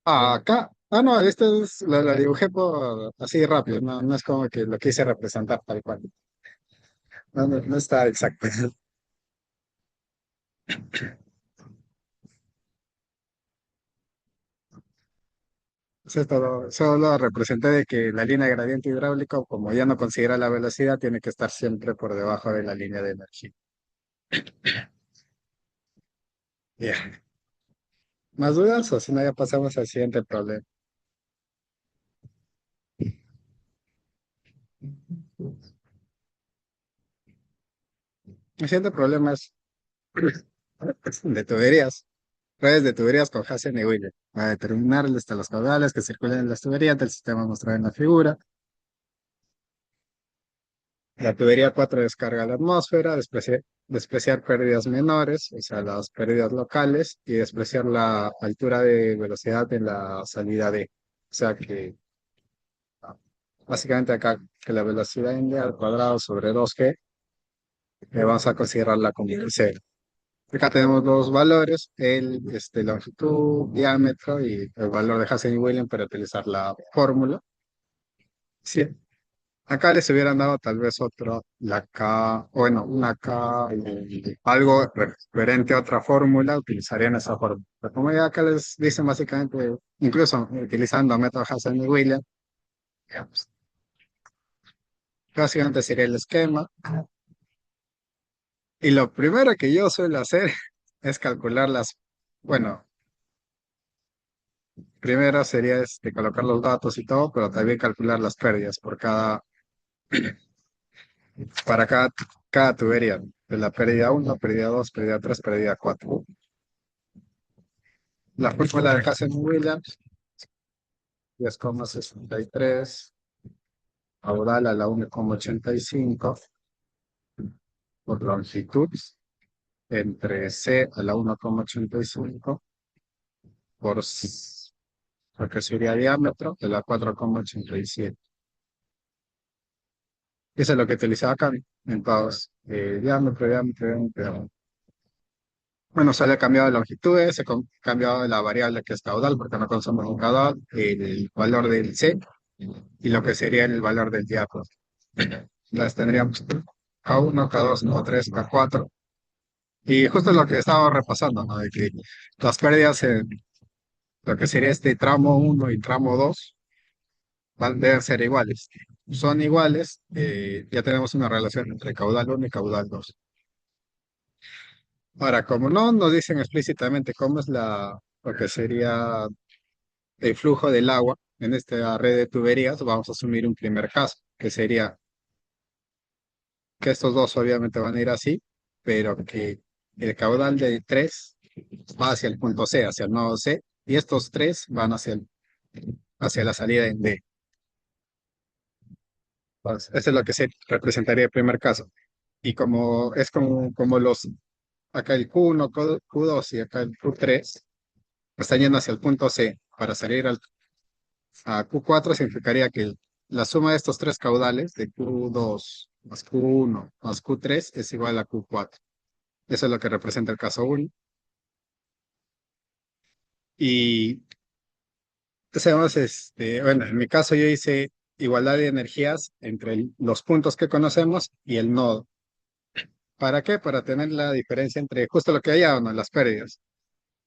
Acá, no, la dibujé por así rápido, no, no es como que lo quise representar tal cual. No, no, no está exacto. Solo representé de que la línea de gradiente hidráulico, como ya no considera la velocidad, tiene que estar siempre por debajo de la línea de energía. Bien. ¿Más dudas o si no ya pasamos al siguiente problema? El siguiente problema es de tuberías. Redes de tuberías con Hassen y Wheeler. Para determinar los caudales que circulan en las tuberías del sistema mostrado en la figura. La tubería 4 descarga a la atmósfera, despreciar pérdidas menores, o sea, las pérdidas locales, y despreciar la altura de velocidad en la salida D. O sea que básicamente acá que la velocidad n al cuadrado sobre 2g, vamos a considerarla como cero. Acá tenemos los valores, longitud, diámetro y el valor de Hassen y Williams para utilizar la fórmula. Sí. Acá les hubieran dado tal vez la K, bueno, una K, algo referente a otra fórmula, utilizarían esa fórmula. Pero como ya acá les dicen básicamente, incluso utilizando método Hassen y Williams, ya, pues, básicamente sería el esquema. Y lo primero que yo suelo hacer es calcular bueno, primero sería colocar los datos y todo, pero también calcular las pérdidas para cada tubería. De la pérdida uno, pérdida 2, pérdida 3, pérdida 4. La fórmula de Hazen-Williams, 10,63, caudal a la 1,85 por longitud, entre C a la 1,85 lo que sería diámetro de la 4,87. Eso es lo que utilizaba acá en todos. Diámetro. Bueno, se le ha cambiado de longitudes, se ha cambiado la variable que es caudal, porque no consumimos un caudal, el valor del C y lo que sería el valor del diámetro. Las tendríamos K1, K2, K3, K4. Y justo lo que estaba repasando, ¿no? De que las pérdidas en lo que sería este tramo uno y tramo 2 deben ser iguales. Son iguales, ya tenemos una relación entre caudal uno y caudal 2. Ahora, como no nos dicen explícitamente cómo es la lo que sería el flujo del agua en esta red de tuberías, vamos a asumir un primer caso, que sería que estos dos obviamente van a ir así, pero que el caudal de 3 va hacia el punto C, hacia el nodo C, y estos tres van hacia la salida en D. Entonces, eso es lo que se representaría el primer caso. Y como es como acá el Q1, Q2 y acá el Q3 están yendo hacia el punto C para salir a Q4, significaría que la suma de estos tres caudales, de Q2 más Q1 más Q3, es igual a Q4. Eso es lo que representa el caso 1. Y hacemos, bueno, en mi caso yo hice igualdad de energías entre los puntos que conocemos y el nodo. ¿Para qué? Para tener la diferencia entre justo lo que hay o no, las pérdidas.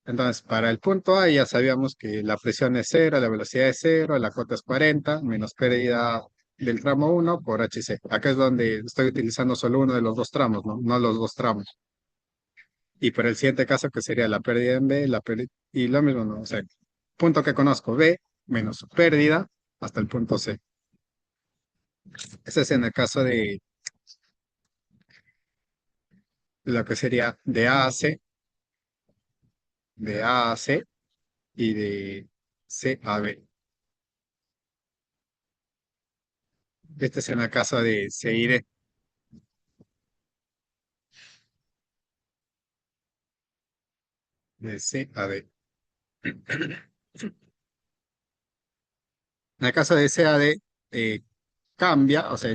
Entonces, para el punto A ya sabíamos que la presión es cero, la velocidad es cero, la cota es 40, menos pérdida del tramo 1 por HC. Acá es donde estoy utilizando solo uno de los dos tramos, ¿no? No los dos tramos. Y para el siguiente caso, que sería la pérdida en B, y lo mismo, ¿no? O sea, punto que conozco, B, menos su pérdida hasta el punto C. Ese es en el caso de lo que sería de A a C, de A a C y de C a B. Este es en el caso de C y D, de C a D. En el caso de C a D, cambia, o sea,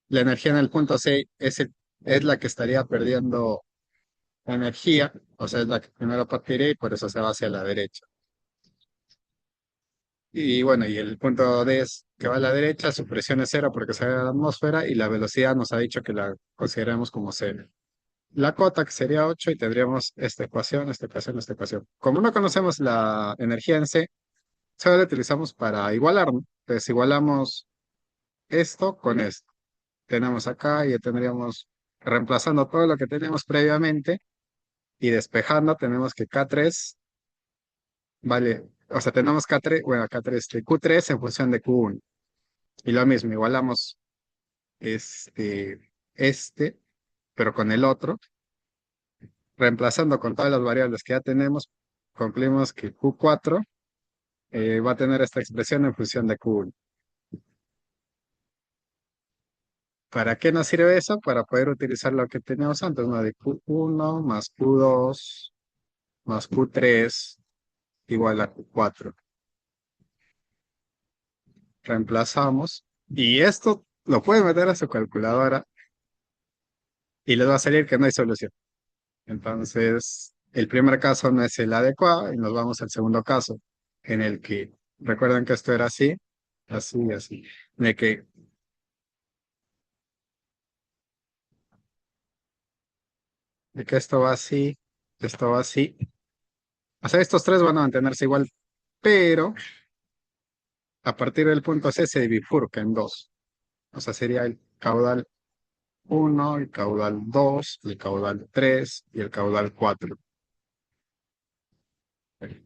la energía en el punto C es la que estaría perdiendo energía, o sea, es la que primero partiría y por eso se va hacia la derecha. Y bueno, y el punto D es que va a la derecha, su presión es cero porque sale de la atmósfera y la velocidad nos ha dicho que la consideremos como cero. La cota que sería 8 y tendríamos esta ecuación, esta ecuación, esta ecuación. Como no conocemos la energía en C, solo la utilizamos para igualar, ¿no? Entonces igualamos esto con esto. Tenemos acá y ya tendríamos, reemplazando todo lo que teníamos previamente y despejando, tenemos que K3 vale, o sea, tenemos K3, bueno, K3, Q3 en función de Q1. Y lo mismo, igualamos este, pero con el otro, reemplazando con todas las variables que ya tenemos, concluimos que Q4 va a tener esta expresión en función de Q1. ¿Para qué nos sirve eso? Para poder utilizar lo que teníamos antes, ¿no? De Q1 más Q2 más Q3 igual a Q4. Reemplazamos y esto lo puede meter a su calculadora y les va a salir que no hay solución. Entonces, el primer caso no es el adecuado y nos vamos al segundo caso, en el que, recuerden que esto era así, así, así, de que esto va así. O sea, estos tres van a mantenerse igual, pero a partir del punto C se bifurca en dos. O sea, sería el caudal uno, el caudal 2, el caudal 3 y el caudal 4.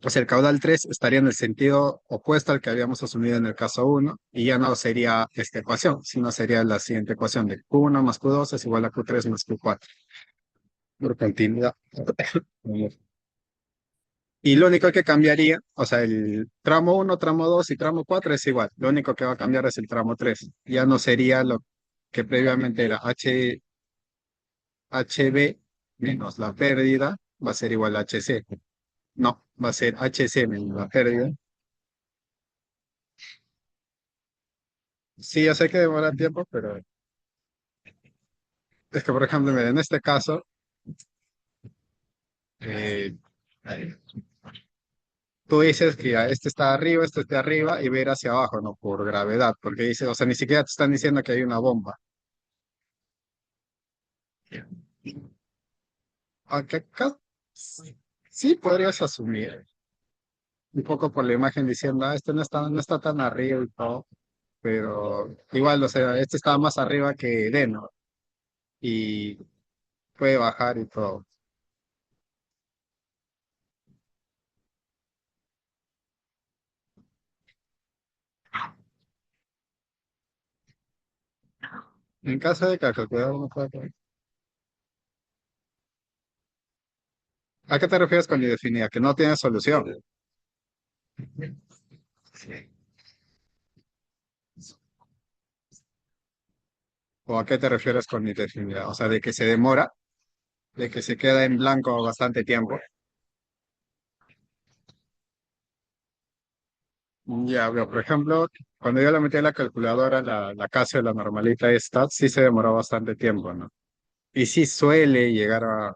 Pues el caudal 3 estaría en el sentido opuesto al que habíamos asumido en el caso uno y ya no sería esta ecuación, sino sería la siguiente ecuación de Q1 más Q2 es igual a Q3 más Q4, por continuidad. Y lo único que cambiaría, o sea, el tramo uno, tramo 2 y tramo 4 es igual. Lo único que va a cambiar es el tramo 3. Ya no sería lo que previamente era HB menos la pérdida, va a ser igual a HC. No, va a ser HC menos la pérdida. Sí, yo sé que demora tiempo, pero es que, por ejemplo, mira, en este caso, eh, tú dices que este está arriba, este está arriba y va a ir hacia abajo, no por gravedad, porque dice, o sea, ni siquiera te están diciendo que hay una bomba. Aunque acá sí podrías asumir, un poco por la imagen diciendo, este no está tan arriba y todo, pero igual, o sea, este está más arriba que D, ¿no? Y puede bajar y todo. En caso de que el calculador no pueda... ¿A qué te refieres con indefinida? Que no tiene solución. ¿O a qué te refieres con indefinida? O sea, de que se demora, de que se queda en blanco bastante tiempo. Ya veo, por ejemplo, cuando yo le metí a la calculadora, la Casio, la normalita esta, sí se demoró bastante tiempo, ¿no? Y sí suele llegar a,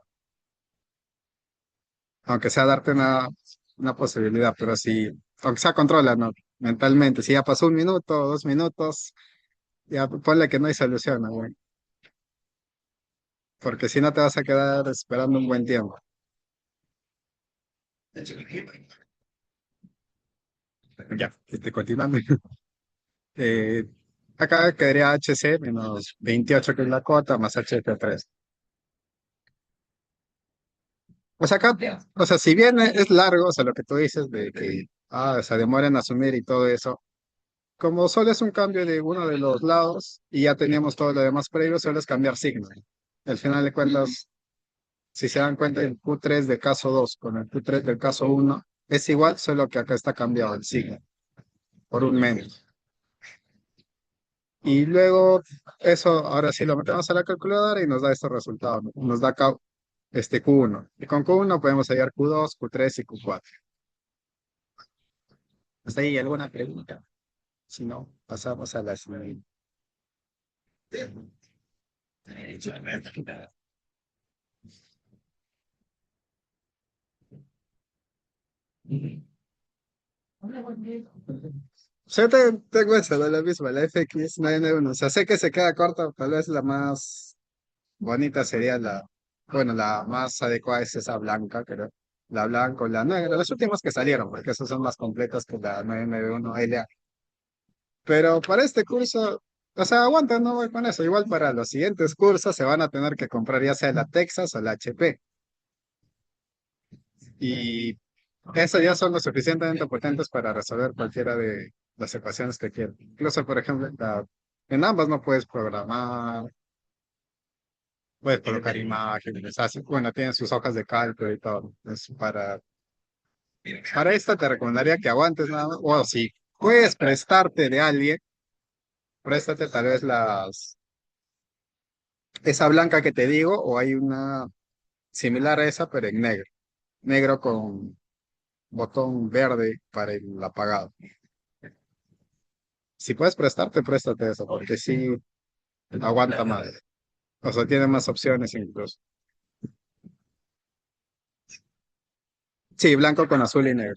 aunque sea darte una posibilidad, pero sí, aunque sea controla, ¿no? Mentalmente, si ya pasó 1 minuto, 2 minutos, ya ponle que no hay solución, ¿no? Güey? Porque si no te vas a quedar esperando un buen tiempo. Ya, estoy continuando. Eh, acá quedaría HC menos 28 que es la cota, más HT3. O sea, acá, o sea, si bien es largo, o sea, lo que tú dices de que, se demora en asumir y todo eso, como solo es un cambio de uno de los lados y ya teníamos todo lo demás previo, solo es cambiar signo. Al final de cuentas, si se dan cuenta, el Q3 de caso 2 con el Q3 del caso uno es igual, solo que acá está cambiado el signo por un menos. Y luego, eso, ahora sí lo metemos a la calculadora y nos da estos resultados, ¿no? Nos da acá este Q1. Y con Q1 podemos hallar Q2, Q3 y Q4. ¿Hasta ahí alguna pregunta? Si no, pasamos a la siguiente. Yo tengo esa, de la misma, la FX991. O sea, sé que se queda corta, tal vez la más bonita sería bueno, la más adecuada es esa blanca, creo. La blanca o la negra, las últimas que salieron, porque esas son más completas que la 991LA. Pero para este curso, o sea, aguanta, no voy con eso. Igual para los siguientes cursos se van a tener que comprar ya sea la Texas o la HP. Y eso ya son lo suficientemente potentes para resolver cualquiera de las ecuaciones que quieran. Incluso, por ejemplo, en ambas no puedes programar, puedes colocar imágenes, así, bueno, tienen sus hojas de cálculo y todo. Para esta te recomendaría que aguantes nada más, o si puedes prestarte de alguien, préstate tal vez esa blanca que te digo, o hay una similar a esa, pero en negro. Negro con botón verde para el apagado. Si puedes prestarte, préstate eso, porque sí aguanta más. O sea, tiene más opciones incluso. Sí, blanco con azul y negro.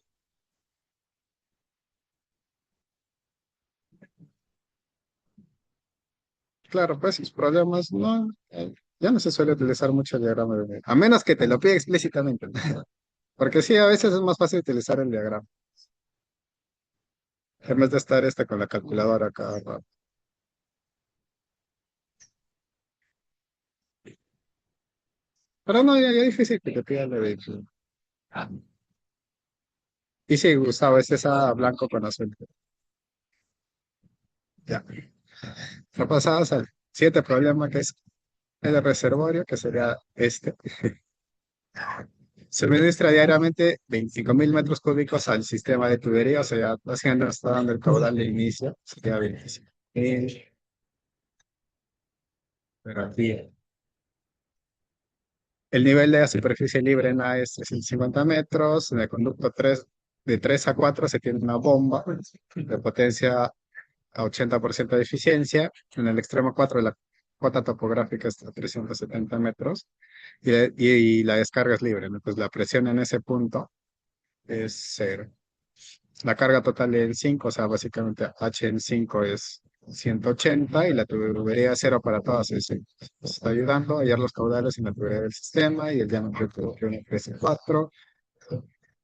Claro, pues sus problemas no, ya no se suele utilizar mucho el diagrama de Venn, a menos que te lo pida explícitamente. Porque sí, a veces es más fácil utilizar el diagrama, en vez de estar con la calculadora cada rato. Pero no, ya difícil que te pida lo de... Y sí, Gustavo, es esa blanco con azul. Ya. No pasabas al siguiente problema que es el reservorio, que sería este. Suministra diariamente 25.000 metros cúbicos al sistema de tubería, o sea, ya básicamente nos está dando el caudal de inicio, sería 25.000, pero aquí el nivel de la superficie libre en A es 350 metros, en el conducto 3, de 3 a 4 se tiene una bomba de potencia a 80% de eficiencia, en el extremo 4 la cuota topográfica está a 370 metros y la descarga es libre, ¿no? Pues la presión en ese punto es cero. La carga total en 5, o sea, básicamente H en 5 es 180 y la tubería es cero para todas. Está ayudando a hallar los caudales en la tubería del sistema y el diámetro de tubería es 4.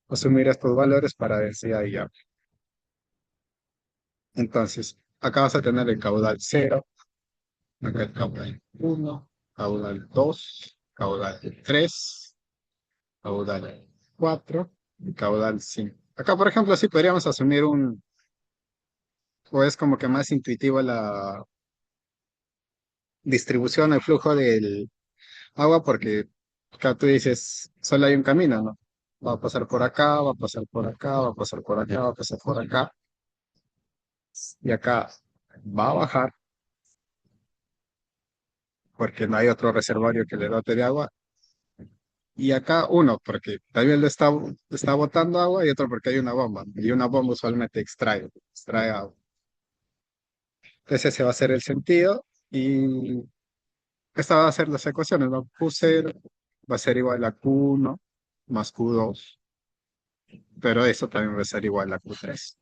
Asumir estos valores para densidad y ya. Entonces, acá vas a tener el caudal cero, acá el caudal uno, caudal 2, caudal 3, caudal 4 y caudal 5. Acá, por ejemplo, sí podríamos asumir o es como que más intuitiva distribución, el flujo del agua, porque acá tú dices, solo hay un camino, ¿no? Va a pasar por acá, va a pasar por acá, va a pasar por acá, va a pasar por acá, y acá va a bajar, porque no hay otro reservorio que le dote de agua. Y acá uno, porque también está botando agua, y otro porque hay una bomba. Y una bomba usualmente extrae agua. Entonces ese va a ser el sentido. Y esta va a ser las ecuaciones, ¿no? Q0 va a ser igual a Q1 más Q2. Pero eso también va a ser igual a Q3.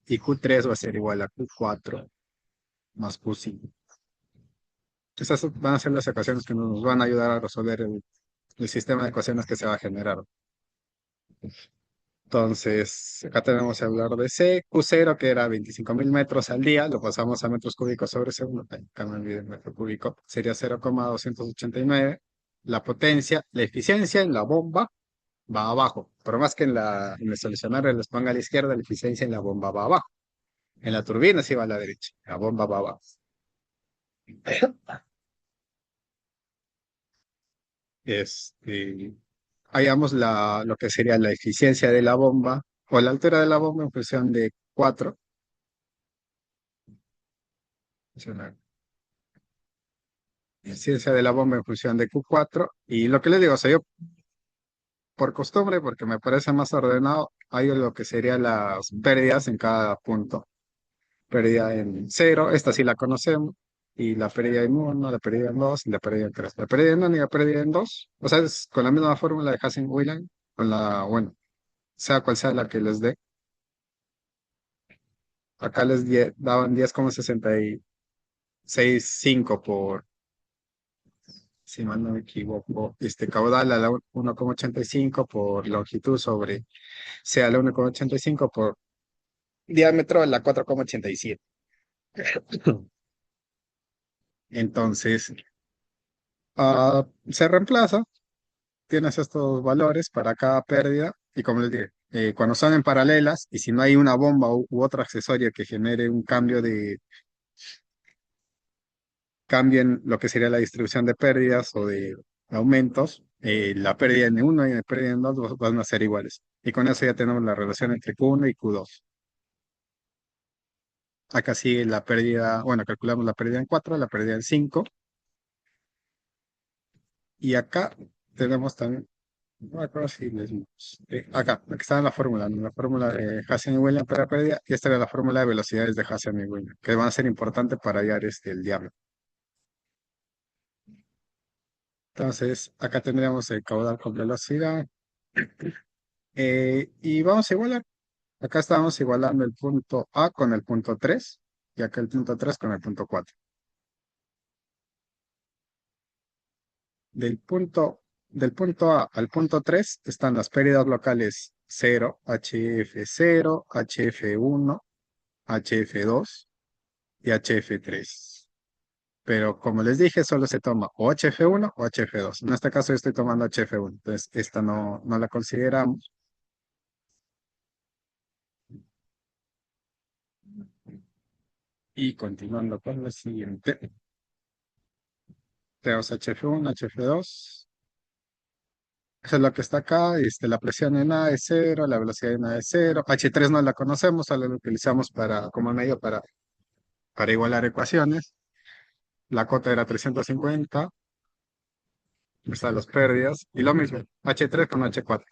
Y Q3 va a ser igual a Q4 más Q5. Estas van a ser las ecuaciones que nos van a ayudar a resolver el sistema de ecuaciones que se va a generar. Entonces, acá tenemos el valor de C, Q0, que era 25.000 metros al día, lo pasamos a metros cúbicos sobre segundo, acá me olvidé el metro cúbico, sería 0,289. La potencia, la eficiencia en la bomba va abajo, pero más que en el solucionario les ponga a la izquierda, la eficiencia en la bomba va abajo. En la turbina sí va a la derecha, la bomba va abajo. Este, hallamos lo que sería la eficiencia de la bomba o la altura de la bomba en función de 4. Eficiencia de la bomba en función de Q4. Y lo que les digo, o sea, yo por costumbre, porque me parece más ordenado, hay lo que serían las pérdidas en cada punto. Pérdida en cero, esta sí la conocemos, y la pérdida en uno, la pérdida en dos, y la pérdida en tres. La pérdida en uno y la pérdida en dos, o sea, es con la misma fórmula de Hasen-Wheeler, bueno, sea cual sea la que les dé. Acá daban 10,66 por, si mal no me equivoco, caudal a la 1,85 por longitud sobre, sea la 1,85 por diámetro a la 4,87. Entonces, se reemplaza, tienes estos valores para cada pérdida, y como les dije, cuando son en paralelas, y si no hay una bomba u otro accesorio que genere un cambio en lo que sería la distribución de pérdidas o de aumentos, la pérdida en uno y la pérdida en dos van a ser iguales. Y con eso ya tenemos la relación entre Q1 y Q2. Acá sigue la pérdida, bueno, calculamos la pérdida en 4, la pérdida en 5. Y acá tenemos también, no me acuerdo si les acá está en la fórmula, ¿no? La fórmula de Hassen y Williams para pérdida, y esta era la fórmula de velocidades de Hassen y Williams, que van a ser importantes para hallar el diámetro. Entonces, acá tendríamos el caudal con velocidad. Y vamos a igualar. Acá estamos igualando el punto A con el punto 3 y acá el punto 3 con el punto 4. Del punto A al punto 3 están las pérdidas locales 0, HF0, HF1, HF2 y HF3. Pero como les dije, solo se toma o HF1 o HF2. En este caso yo estoy tomando HF1, entonces esta no la consideramos. Y continuando con la siguiente, tenemos HF1, HF2. Eso es lo que está acá. La presión en A es cero, la velocidad en A es cero. H3 no la conocemos, solo lo utilizamos como medio para igualar ecuaciones. La cota era 350. Están las pérdidas. Y lo mismo, H3 con H4.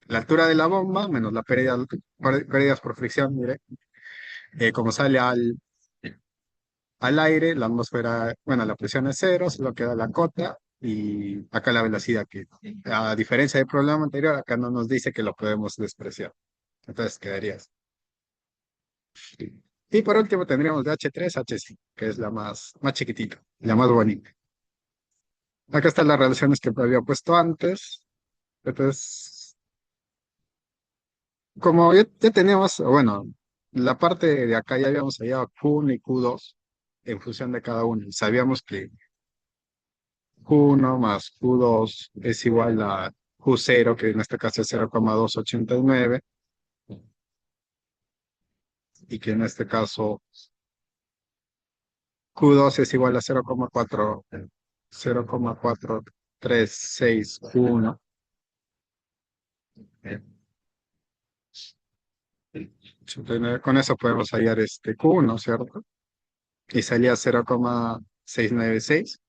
La altura de la bomba menos la pérdidas por fricción, mire. Como sale al aire, la atmósfera, bueno, la presión es cero, solo queda la cota y acá la velocidad, que a diferencia del problema anterior, acá no nos dice que lo podemos despreciar. Entonces quedaría así. Y por último tendríamos de H3 a H5, que es la más chiquitita, la más bonita. Acá están las relaciones que había puesto antes. Entonces, como ya teníamos, bueno, la parte de acá ya habíamos hallado Q1 y Q2 en función de cada uno. Sabíamos que Q1 más Q2 es igual a Q0, que en este caso es 0,289, y que en este caso Q2 es igual a 0,4361. Con eso podemos hallar este Q1, ¿cierto? Y salía 0,696.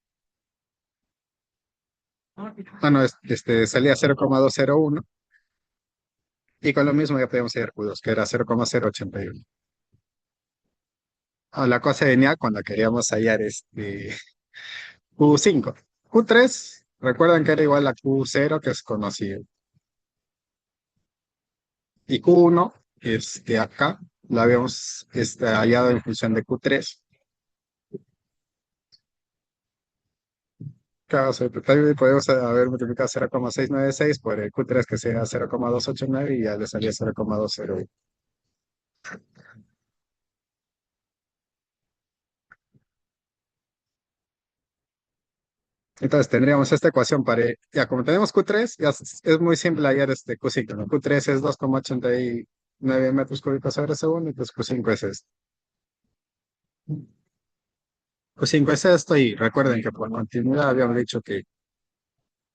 Ah, no, salía 0,201. Y con lo mismo ya podemos hallar Q2, que era 0,081. Ah, la cosa venía cuando queríamos hallar Q5. Q3, recuerdan que era igual a Q0, que es conocido. Y Q1, acá, lo habíamos hallado en función de Q3. Claro, también podemos haber multiplicado 0,696 por el Q3, que sea 0,289, y ya le salía 0,201. Entonces tendríamos esta ecuación ya como tenemos Q3, ya es muy simple hallar este Q5, ¿no? Q3 es 2,89 metros cúbicos sobre segundo, y pues Q5 es esto. Q5 es esto, y recuerden que por continuidad habíamos dicho que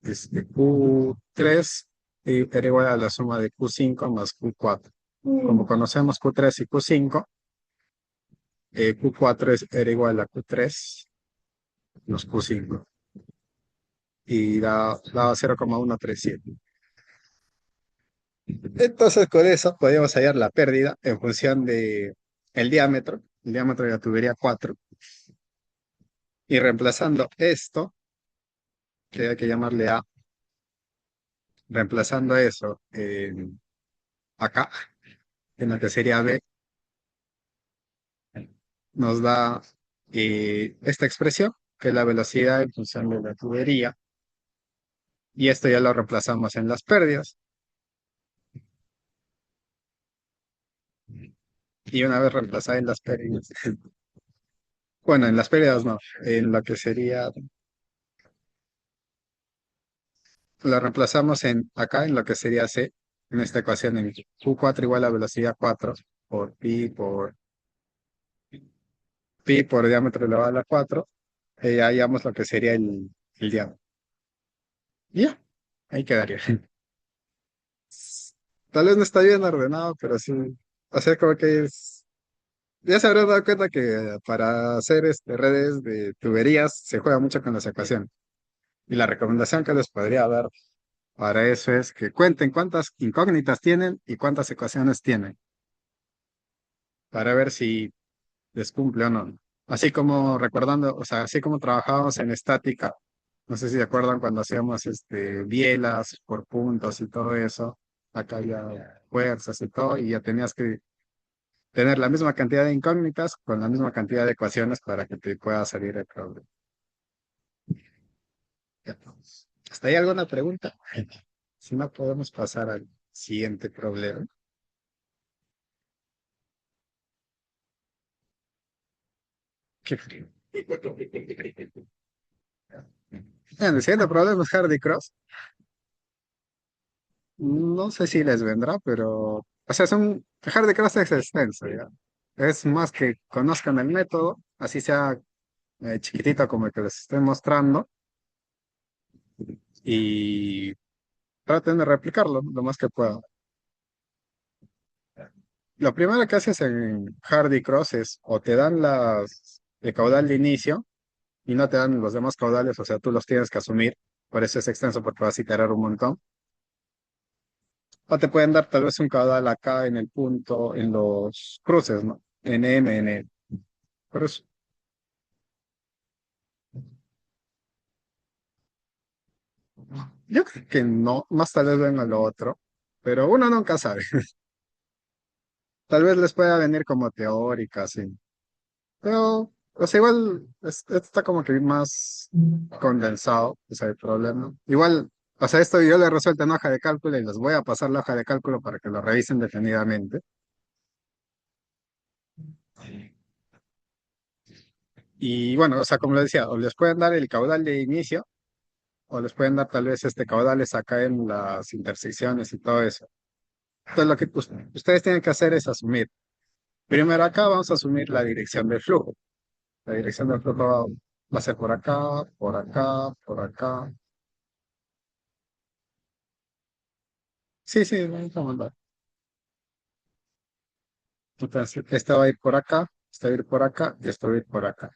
Q3 era igual a la suma de Q5 más Q4. Como conocemos Q3 y Q5, Q4 era igual a Q3 más Q5, y da 0,137. Entonces, con eso podíamos hallar la pérdida en función de el diámetro de la tubería 4, y reemplazando esto, que hay que llamarle A, reemplazando eso acá, en lo que sería B, nos da esta expresión, que es la velocidad en función de la tubería, y esto ya lo reemplazamos en las pérdidas, y una vez reemplazada en las pérdidas, bueno, en las pérdidas no, en lo que sería, lo reemplazamos acá en lo que sería C, en esta ecuación en Q4 igual a velocidad 4 por pi por diámetro elevado a la 4, hallamos lo que sería el diámetro. Ya, ahí quedaría. Tal vez no está bien ordenado, pero sí, o sea, como que ya se habrán dado cuenta que para hacer redes de tuberías se juega mucho con las ecuaciones. Y la recomendación que les podría dar para eso es que cuenten cuántas incógnitas tienen y cuántas ecuaciones tienen, para ver si les cumple o no. Así como recordando, o sea, así como trabajábamos en estática, no sé si se acuerdan cuando hacíamos bielas por puntos y todo eso, acá había fuerzas y todo, y ya tenías que tener la misma cantidad de incógnitas con la misma cantidad de ecuaciones para que te pueda salir el problema. Ya. ¿Hasta ahí alguna pregunta? Si no, podemos pasar al siguiente problema. Qué frío. Bien, el siguiente problema es Hardy Cross. No sé si les vendrá, pero, o sea, Hardy Cross es extenso, ya. Es más que conozcan el método, así sea chiquitito como el que les estoy mostrando, y traten de replicarlo lo más que puedan. Lo primero que haces en Hardy Cross es o te dan el caudal de inicio y no te dan los demás caudales, o sea, tú los tienes que asumir, por eso es extenso porque vas a iterar un montón. O te pueden dar tal vez un caudal acá en el punto, en los cruces, ¿no? En M, en N. Por eso, yo creo que no, más tal vez venga lo otro, pero uno nunca sabe. Tal vez les pueda venir como teórica, sí. Pero, o sea, igual esto está como que más condensado, o sea, el problema. Igual, o sea, esto yo lo he resuelto en hoja de cálculo y les voy a pasar la hoja de cálculo para que lo revisen detenidamente. Y bueno, o sea, como les decía, o les pueden dar el caudal de inicio, o les pueden dar tal vez caudales acá en las intersecciones y todo eso. Entonces, lo que ustedes tienen que hacer es asumir. Primero acá vamos a asumir la dirección del flujo. La dirección del flujo va a ser por acá, por acá, por acá. Sí, sí, vamos a mandar. Entonces, esta va a ir por acá, esta va a ir por acá y esta va a ir por acá.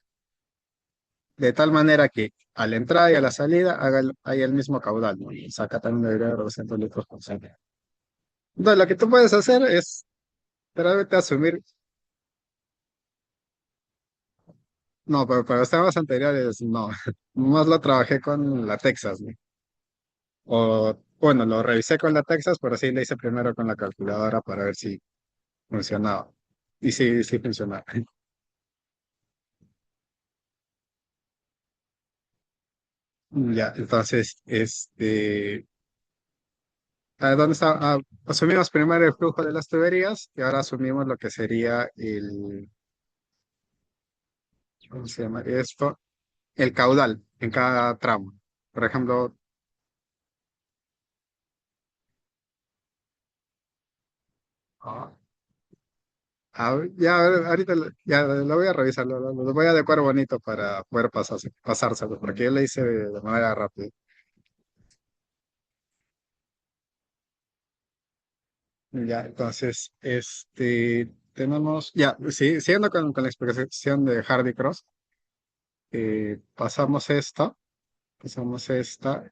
De tal manera que a la entrada y a la salida haya el mismo caudal, ¿no? Y saca también debería haber 200 litros por segundo. Entonces, lo que tú puedes hacer es literalmente asumir, no, pero para los temas anteriores, no, más lo trabajé con la Texas, ¿no? O, bueno, lo revisé con la Texas, pero sí le hice primero con la calculadora para ver si funcionaba. Y sí, sí funcionaba. Ya, entonces, ¿dónde está? Asumimos primero el flujo de las tuberías y ahora asumimos lo que sería ¿cómo se llama esto? El caudal en cada tramo. Por ejemplo, ah, ya, ahorita ya lo voy a revisar, lo voy a adecuar bonito para poder pasárselo, porque yo lo hice de manera rápida. Ya, entonces, tenemos, ya, sí, siguiendo con la explicación de Hardy Cross, pasamos esta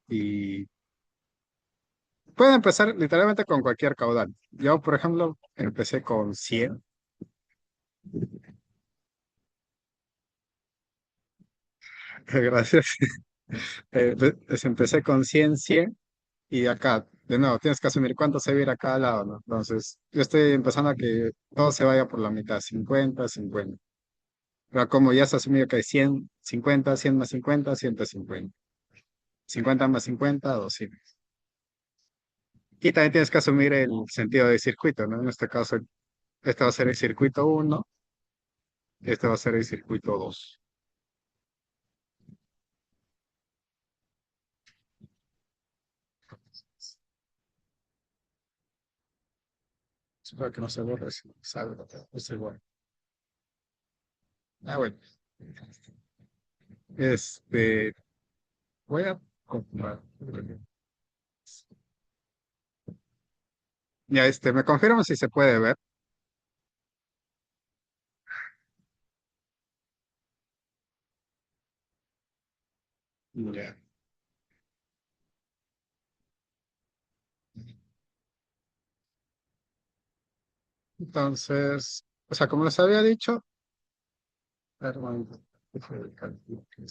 y pueden empezar literalmente con cualquier caudal. Yo, por ejemplo, empecé con 100. Gracias. Empecé con 100 y acá, de nuevo, tienes que asumir cuánto se va a ir a cada lado, ¿no? Entonces, yo estoy empezando a que todo se vaya por la mitad, 50 50. Pero como ya se ha asumido que hay 100 50 100 más 50 150. 50 más 50 200. Y también tienes que asumir el sentido del circuito, ¿no? En este caso, este va a ser el circuito uno, este va a ser el circuito 2. Espero que no se borre, si salga, es igual. Ah, bueno. Este, voy a comprar. Ya, me confirma si se puede ver. Ya. Entonces, o sea, como les había dicho, perdón, ¿qué fue el cálculo que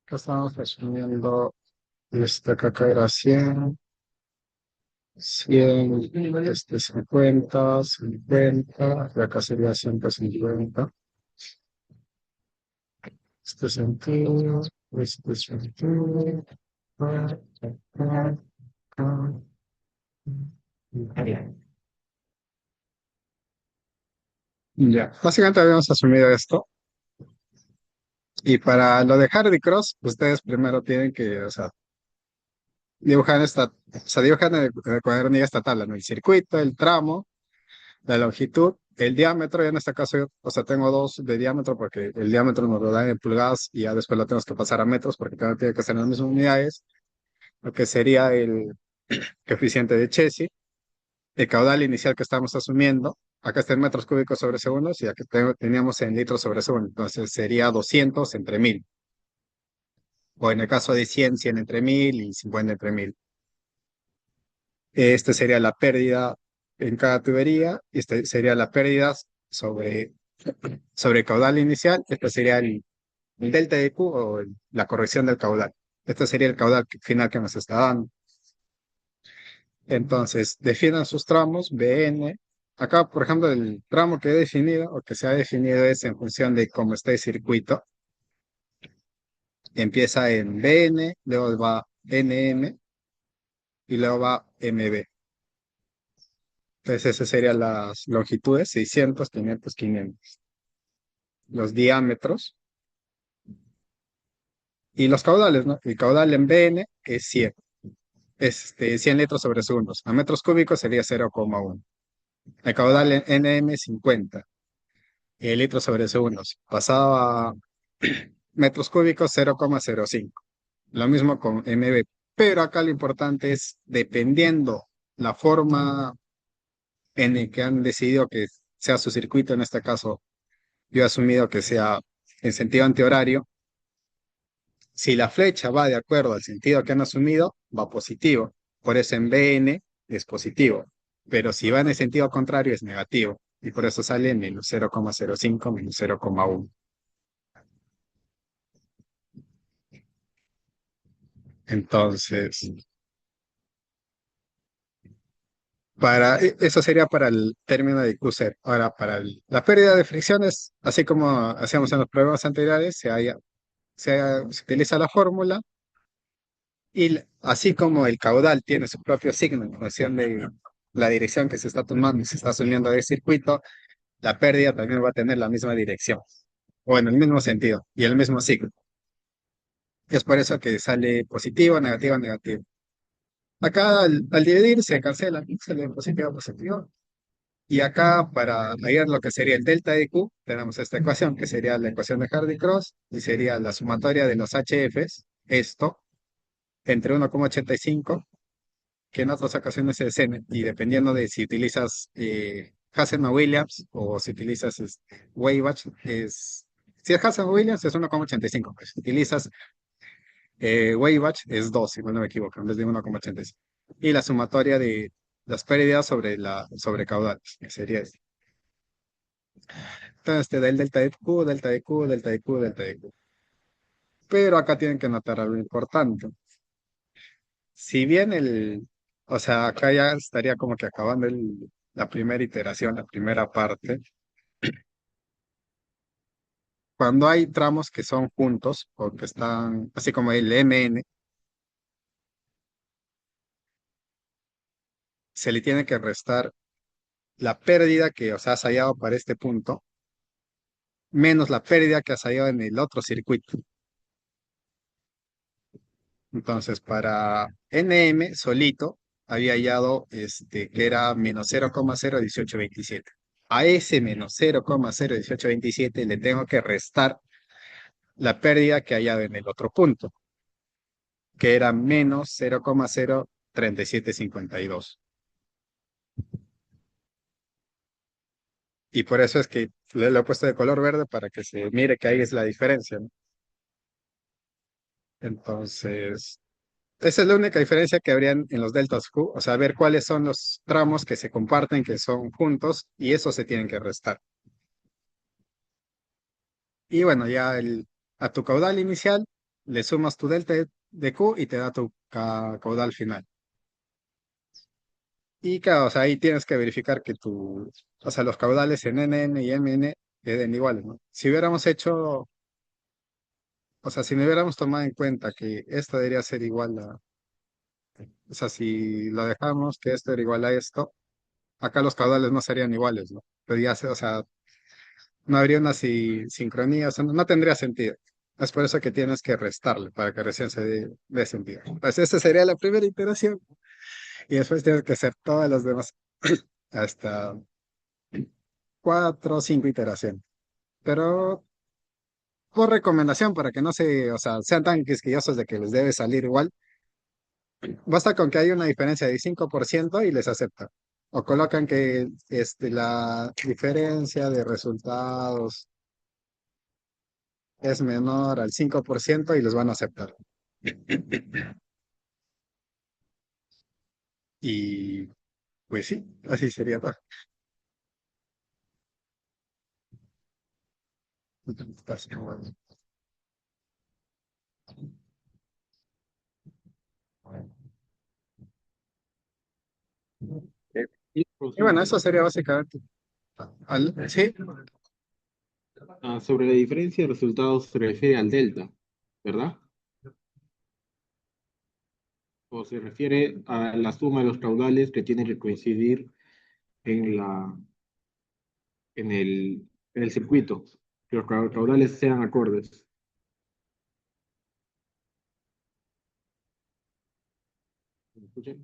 acá estamos asumiendo, que acá era 100, 100, 50, 50, y acá sería 150. Este sentido, este sentido. Ya, básicamente habíamos asumido esto. Y para lo de Hardy Cross, ustedes primero tienen que, o sea, dibujan en el cuadernillo esta tabla, ¿no? El circuito, el tramo, la longitud, el diámetro, y en este caso, o sea, tengo dos de diámetro porque el diámetro nos lo dan en pulgadas y ya después lo tenemos que pasar a metros porque todo tiene que ser en las mismas unidades, lo que sería el coeficiente de Chesney, el caudal inicial que estamos asumiendo. Acá está en metros cúbicos sobre segundos y aquí teníamos en litros sobre segundo, entonces sería 200 entre 1000. O en el caso de 100 100 entre 1000 y 50 entre 1000. Este sería la pérdida en cada tubería, y este sería la pérdida sobre el caudal inicial, este sería el delta de Q o la corrección del caudal. Este sería el caudal final que nos está dando. Entonces, definan sus tramos, BN. Acá, por ejemplo, el tramo que he definido o que se ha definido es en función de cómo está el circuito. Empieza en BN, luego va NM y luego va MB. Entonces, esas serían las longitudes, 600, 500, 500. Los diámetros y los caudales, ¿no? El caudal en BN es 100. 100 litros sobre segundos. A metros cúbicos sería 0,1. El caudal en NM 50 litros sobre segundos. Pasado a metros cúbicos 0,05. Lo mismo con MB. Pero acá lo importante es, dependiendo la forma en el que han decidido que sea su circuito, en este caso, yo he asumido que sea en sentido antihorario. Si la flecha va de acuerdo al sentido que han asumido, va positivo. Por eso en BN es positivo. Pero si va en el sentido contrario, es negativo. Y por eso sale menos 0,05, menos 0,1. Entonces, eso sería para el término de crucer. Ahora, para la pérdida de fricciones, así como hacíamos en los problemas anteriores, se utiliza la fórmula y así como el caudal tiene su propio signo en función de la dirección que se está tomando y se está asumiendo del circuito, la pérdida también va a tener la misma dirección o en el mismo sentido y el mismo signo. Es por eso que sale positivo, negativo, negativo. Acá al dividir se cancela, sale positivo, positivo. Y acá para hallar lo que sería el delta de Q, tenemos esta ecuación que sería la ecuación de Hardy-Cross y sería la sumatoria de los HFs, esto, entre 1,85, que en otras ocasiones es N, y dependiendo de si utilizas Hasselmann-Williams o si utilizas Weibach, si es Hasselmann-Williams es 1,85, pues si utilizas Weibach es 2, si no me equivoco, en vez de 1,85. Y la sumatoria de las pérdidas sobre caudales, que sería esto. Entonces te da el delta de Q, delta de Q, delta de Q, delta de Q. Pero acá tienen que notar algo importante. Si bien o sea, acá ya estaría como que acabando la primera iteración, la primera parte. Cuando hay tramos que son juntos, o que están, así como el MN, se le tiene que restar la pérdida que os has hallado para este punto, menos la pérdida que has hallado en el otro circuito. Entonces, para NM solito, había hallado que era menos 0,01827. A ese menos 0,01827 le tengo que restar la pérdida que hallado en el otro punto, que era menos 0,03752. Y por eso es que lo he puesto de color verde para que se mire que ahí es la diferencia, ¿no? Entonces, esa es la única diferencia que habrían en los deltas Q, o sea, ver cuáles son los tramos que se comparten, que son juntos, y eso se tienen que restar. Y bueno, ya a tu caudal inicial le sumas tu delta de Q y te da tu caudal final. Y claro, o sea, ahí tienes que verificar que o sea, los caudales en NN y MN queden iguales, ¿no? Si hubiéramos hecho, o sea, si no hubiéramos tomado en cuenta que esto debería ser igual o sea, si lo dejamos que esto era igual a esto, acá los caudales no serían iguales, ¿no? Pero ya, o sea, no habría una sincronía, o sea, no tendría sentido. Es por eso que tienes que restarle para que recién se dé sentido. Pues esa sería la primera iteración y después tienes que hacer todas las demás hasta 4 o 5 iteraciones. Pero por recomendación, para que no o sea, sean tan quisquillosos de que les debe salir igual, basta con que haya una diferencia de 5% y les aceptan. O colocan que la diferencia de resultados es menor al 5% y los van a aceptar. Y pues sí, así sería todo. Y bueno, eso sería básicamente. Sí, Sobre la diferencia de resultados se refiere al delta, ¿verdad? O se refiere a la suma de los caudales que tienen que coincidir en en el circuito, que los caudales sean acordes. escuché.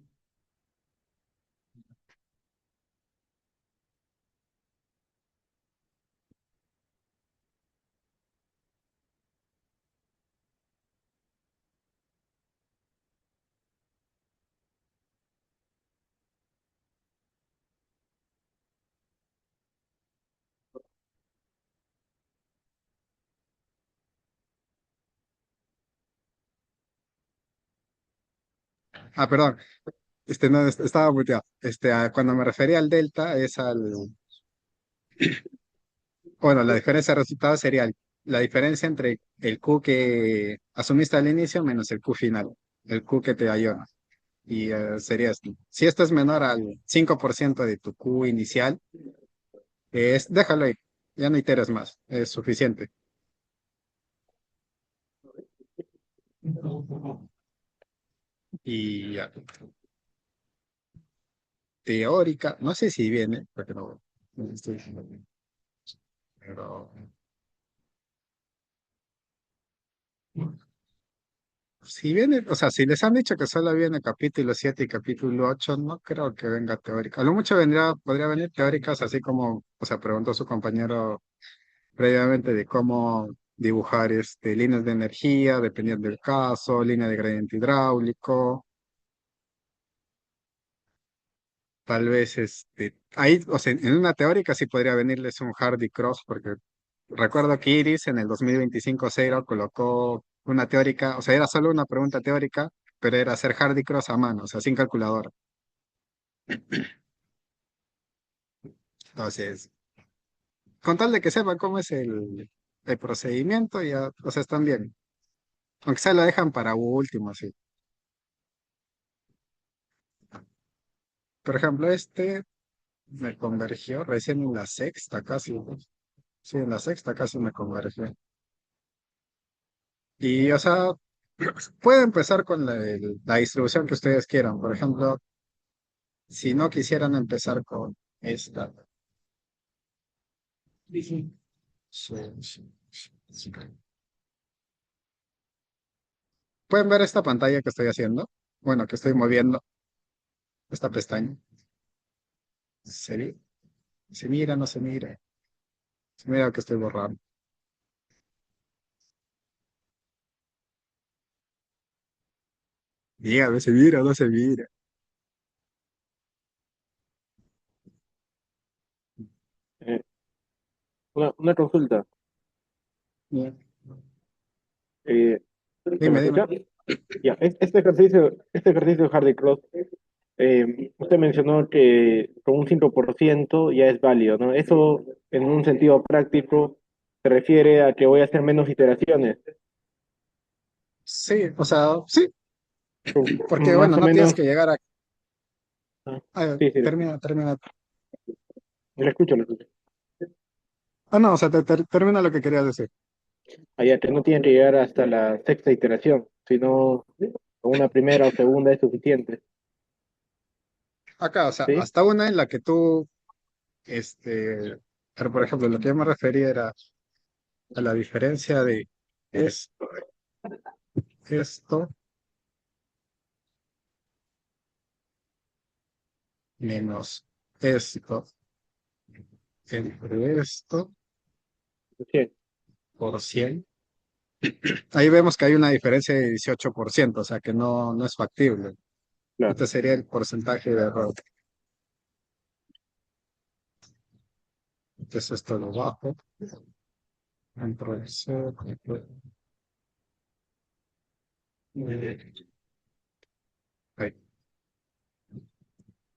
Perdón, no, estaba muteado. Cuando me refería al delta es bueno, la diferencia de resultados sería la diferencia entre el Q que asumiste al inicio menos el Q final, el Q que te dio. Y sería esto. Si esto es menor al 5% de tu Q inicial, déjalo ahí, ya no iteres más, es suficiente. Y ya, teórica, no sé si viene, porque no estoy diciendo bien, pero si viene, o sea, si les han dicho que solo viene capítulo 7 y capítulo 8 no creo que venga teórica. A lo mucho podría venir teóricas, así como, o sea, preguntó su compañero previamente de cómo dibujar líneas de energía, dependiendo del caso, línea de gradiente hidráulico, tal vez ahí, o sea, en una teórica sí podría venirles un Hardy Cross, porque recuerdo que Iris en el 2025 cero colocó una teórica, o sea, era solo una pregunta teórica, pero era hacer Hardy Cross a mano, o sea, sin calculadora. Entonces, con tal de que sepan cómo es el procedimiento, ya, o sea, están bien. Aunque se lo dejan para último, sí. Por ejemplo, me convergió recién en la sexta casi. Sí, en la sexta casi me convergió. Y, o sea, puede empezar con la distribución que ustedes quieran. Por ejemplo, si no quisieran empezar con esta. Sí, sí. ¿Pueden ver esta pantalla que estoy haciendo? Bueno, que estoy moviendo esta pestaña. ¿Se mira, no se mira? Se mira que estoy borrando. Dígame, ¿se mira o no se mira? Eh, una consulta. Bien. ¿Se me Dime, dime. escucha? Ya, este ejercicio de Hardy Cross, usted mencionó que con un 5% ya es válido, ¿no? Eso, en un sentido práctico, se refiere a que voy a hacer menos iteraciones. Sí, o sea, sí, porque Más bueno, o no tienes menos. que llegar a... Ah, sí, sí, Termina. le escucho, le escucho. No, o sea, termina lo que querías decir. Allá que no tienen que llegar hasta la sexta iteración, sino con una primera o segunda es suficiente, Acá, o sea, ¿sí? hasta una en la que tú, pero por ejemplo, lo que yo me refería era a la diferencia de esto, esto, menos esto, entre esto, Sí, por 100. Ahí vemos que hay una diferencia de 18%, o sea, que no es factible. claro. Este sería el porcentaje de error. Entonces esto lo bajo. Control C, ahí,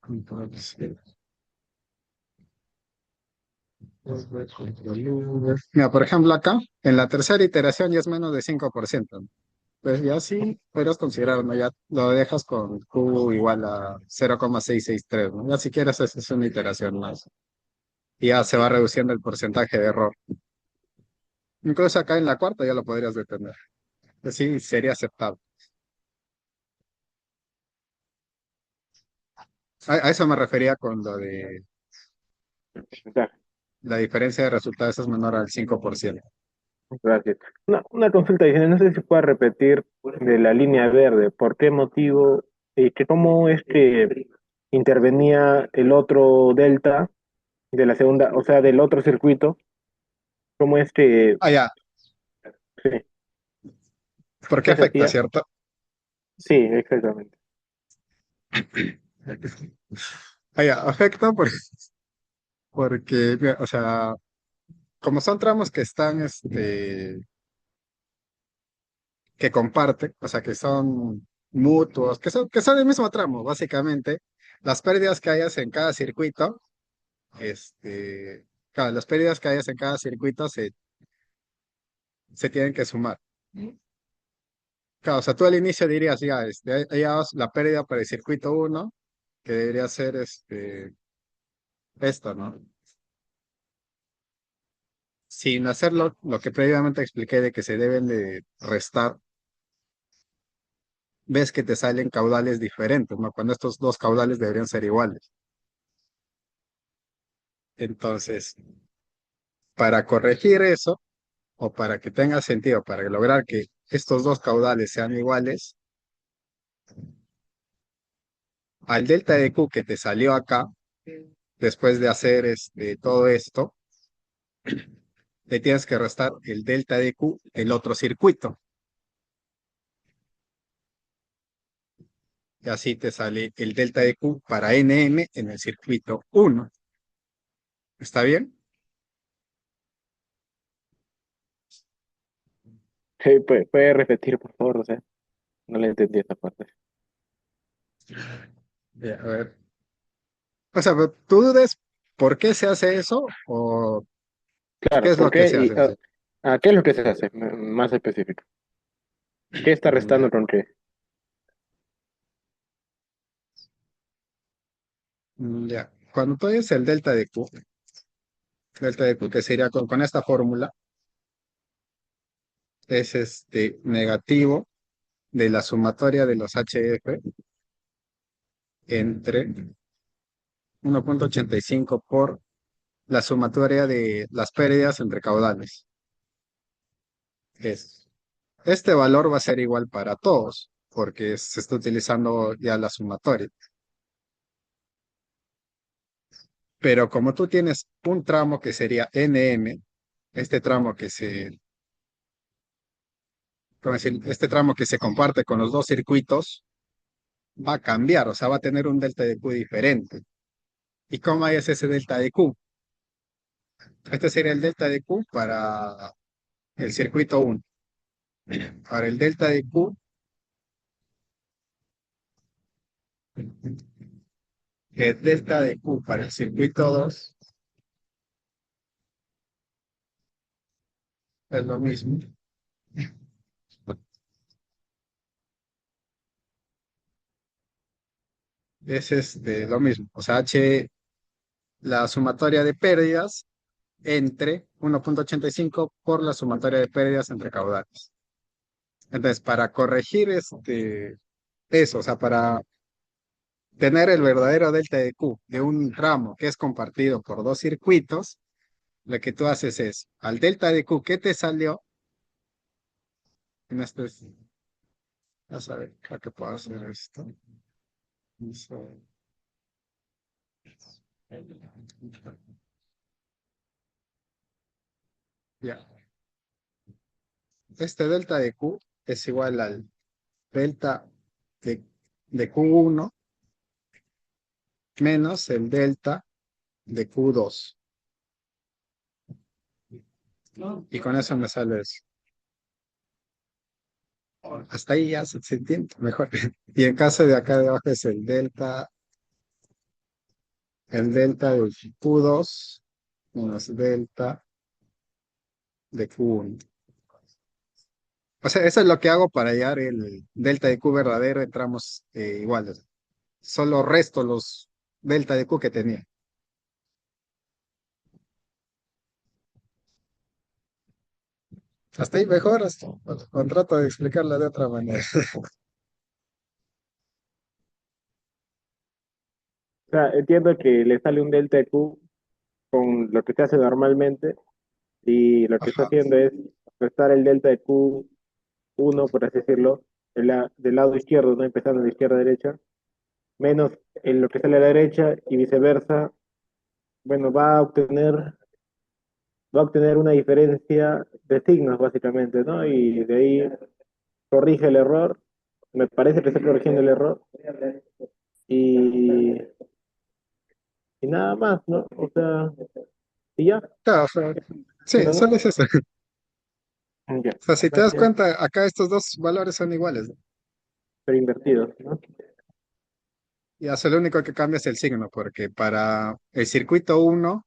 control C. Mira, por ejemplo, acá, en la tercera iteración ya es menos de 5%. Pues ya sí, podrías considerarlo, ya lo dejas con Q igual a 0,663, ¿no? Ya si quieres, esa es una iteración más. Y ya se va reduciendo el porcentaje de error. Incluso acá en la cuarta ya lo podrías detener. Pues sí, sería aceptable. A eso me refería con lo de Exacto. la diferencia de resultados es menor al 5%. Gracias. Una consulta adicional, no sé si puede repetir de la línea verde, ¿por qué motivo y que cómo intervenía el otro delta de la segunda, o sea, del otro circuito, cómo Ah, ya. sí, ¿Por qué qué se afecta, hacía. cierto? Sí, exactamente. Ah, ya, afecta porque, mira, o sea, como son tramos que están, que comparten, o sea, que son mutuos, que son el mismo tramo, básicamente, las pérdidas que hayas en cada circuito, claro, las pérdidas que hayas en cada circuito se tienen que sumar. Claro, o sea, tú al inicio dirías, ya, ya la pérdida para el circuito uno que debería ser esto, ¿no? Sin hacerlo lo que previamente expliqué de que se deben de restar, ves que te salen caudales diferentes, ¿no? Cuando estos dos caudales deberían ser iguales. Entonces, para corregir eso, o para que tenga sentido, para lograr que estos dos caudales sean iguales, al delta de Q que te salió acá, después de hacer todo esto, le tienes que restar el delta de Q del otro circuito. Y así te sale el delta de Q para NM en el circuito uno. ¿Está bien? Sí, puede repetir, por favor, o sea, no le entendí esa parte. Ya, a ver. O sea, pero ¿tú dudas por qué se hace eso o qué Claro, es ¿por lo que qué? se hace? ¿Qué es lo que se hace? Más específico. ¿Qué está restando Ya, con qué? ya. Cuando tú dices el delta de Q que sería con esta fórmula, es negativo de la sumatoria de los HF entre 1,85 por la sumatoria de las pérdidas entre caudales. Es, este valor va a ser igual para todos, porque se está utilizando ya la sumatoria. Pero como tú tienes un tramo que sería NM, este tramo que se, ¿cómo decir? Este tramo que se comparte con los dos circuitos, va a cambiar, o sea, va a tener un delta de Q diferente. ¿Y cómo es ese delta de Q? Este sería el delta de Q para el circuito uno. Para el delta de Q, el delta de Q para el circuito 2 es lo mismo. Es lo mismo. O sea, la sumatoria de pérdidas entre 1,85 por la sumatoria de pérdidas entre caudales. Entonces, para corregir eso, o sea, para tener el verdadero delta de Q de un ramo que es compartido por dos circuitos, lo que tú haces es, al delta de Q que te salió, en este, vamos a ver, creo que puedo hacer esto. Ya. Este delta de Q es igual al delta de, de Q1 menos el delta de Q2. Y con eso me sale eso. Hasta ahí ya se entiende mejor. Y en caso de acá de abajo es el delta de Q2 menos delta de Q1. O sea, eso es lo que hago para hallar el delta de Q verdadero en tramos iguales. Solo resto los delta de Q que tenía. Hasta ahí mejor, trato de explicarla de otra manera. O sea, entiendo que le sale un delta de Q con lo que se hace normalmente y lo que está Ajá. haciendo es restar el delta de Q1, por así decirlo, del lado izquierdo, ¿no? Empezando de izquierda a derecha, menos en lo que sale a la derecha y viceversa, bueno, va a obtener una diferencia de signos básicamente, ¿no? Y de ahí corrige el error, me parece que está corrigiendo el error y, y nada más, ¿no? O sea, y ya, Claro, o sea, sí, pero solo no, es eso. ya, O sea, si te das gracias, cuenta, acá estos dos valores son iguales, ¿no? pero invertidos, ¿no? Y hace lo único que cambia es el signo, porque para el circuito uno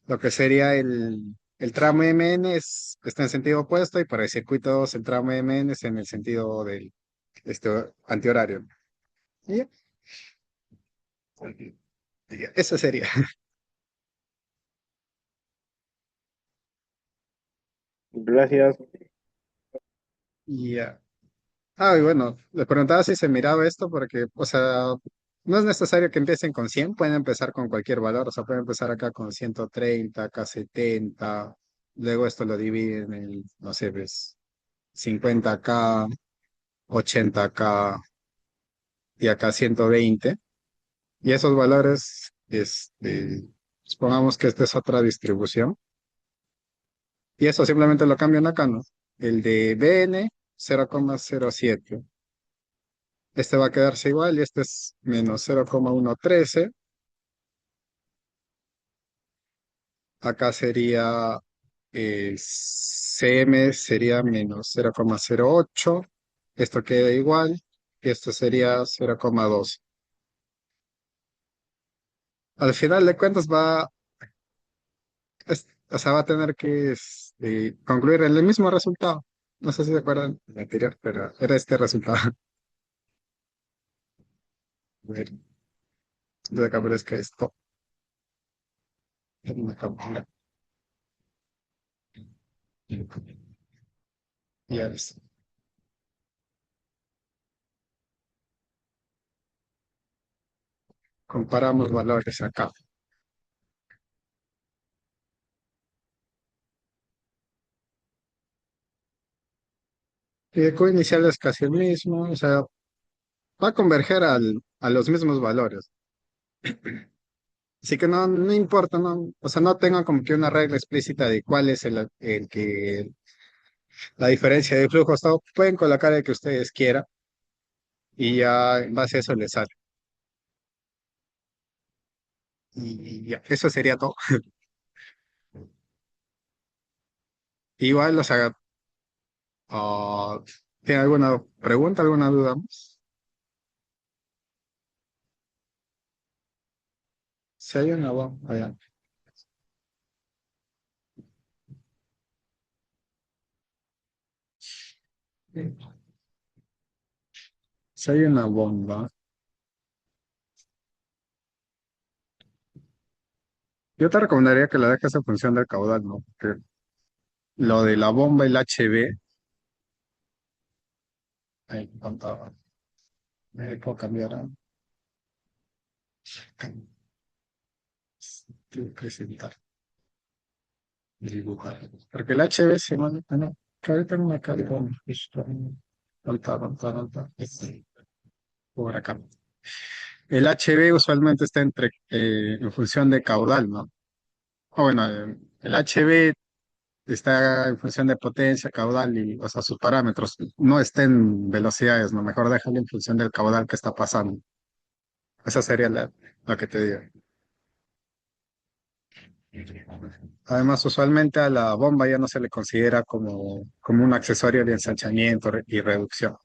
lo que sería el tramo MN está en sentido opuesto y para el circuito 2 el tramo MN es en el sentido del antihorario. Y ya, eso sería. Gracias. Y ya. Ah, y bueno, le preguntaba si se miraba esto porque, o sea, no es necesario que empiecen con 100, pueden empezar con cualquier valor, o sea, pueden empezar acá con 130, acá 70, luego esto lo dividen en, no sé, ves, 50K, 80K y acá 120. Y esos valores, supongamos que esta es otra distribución, y eso simplemente lo cambian acá, ¿no? El de BN, 0,07. Este va a quedarse igual y este es menos 0,113. Acá sería CM sería menos 0,08. Esto queda igual y esto sería 0,2. Al final de cuentas o sea, va a tener que concluir en el mismo resultado. No sé si se acuerdan del anterior, pero era este resultado. A ver, de acá aparezca esto. Ya ves. Comparamos valores acá. Y el Q inicial es casi el mismo, o sea, va a converger a los mismos valores. Así que no importa, no, o sea, no tengan como que una regla explícita de cuál es la diferencia de flujo. Pueden colocar el que ustedes quieran y ya en base a eso les sale. Y ya, eso sería todo. Igual, o sea, ah, ¿tiene alguna pregunta, alguna duda más? Si hay una, allá. Si hay una bomba, yo te recomendaría que la dejes en función del caudal, ¿no? Porque lo de la bomba, el HB, ahí contaba, me puedo cambiar tengo que presentar, dibujar. Porque el HB se manda, no, que ahorita no me cargo, justo, falta, por acá. El HB usualmente está en función de caudal, ¿no? O bueno, el HB está en función de potencia, caudal y, o sea, sus parámetros. No está en velocidades, ¿no? Mejor déjalo en función del caudal que está pasando. Esa sería la que te digo. Además, usualmente a la bomba ya no se le considera como un accesorio de ensanchamiento y reducción.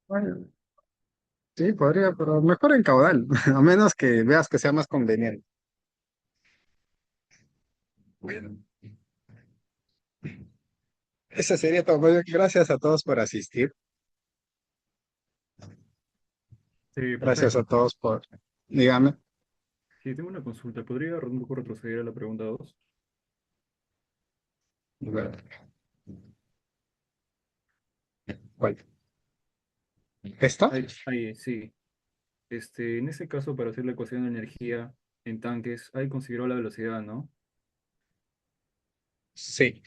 Bueno, sí, podría, pero mejor en caudal, a menos que veas que sea más conveniente. Bueno, eso sería todo. Bueno, gracias a todos por asistir. Sí, Gracias a perfecto. todos por, dígame. Sí, tengo una consulta. ¿Podría un poco retroceder a la pregunta 2? Bueno, ¿Cuál? ¿Esta? Ahí, sí. En ese caso, para hacer la ecuación de energía en tanques, ahí consideró la velocidad, ¿no? Sí.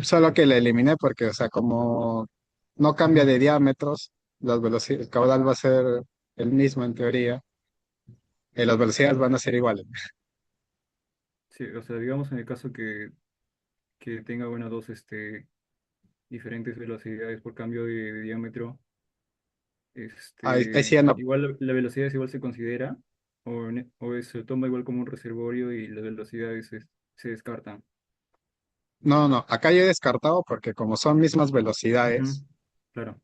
Solo que la eliminé porque, o sea, como no cambia de diámetros, el caudal va a ser el mismo en teoría, y las velocidades van a ser iguales. Sí, o sea, digamos en el caso que tenga, bueno, dos diferentes velocidades por cambio de diámetro, Ahí sí ya no. igual la velocidad es igual se considera, o se toma igual como un reservorio y las velocidades se descartan. No, no, acá ya he descartado porque como son mismas Ujú, velocidades, claro.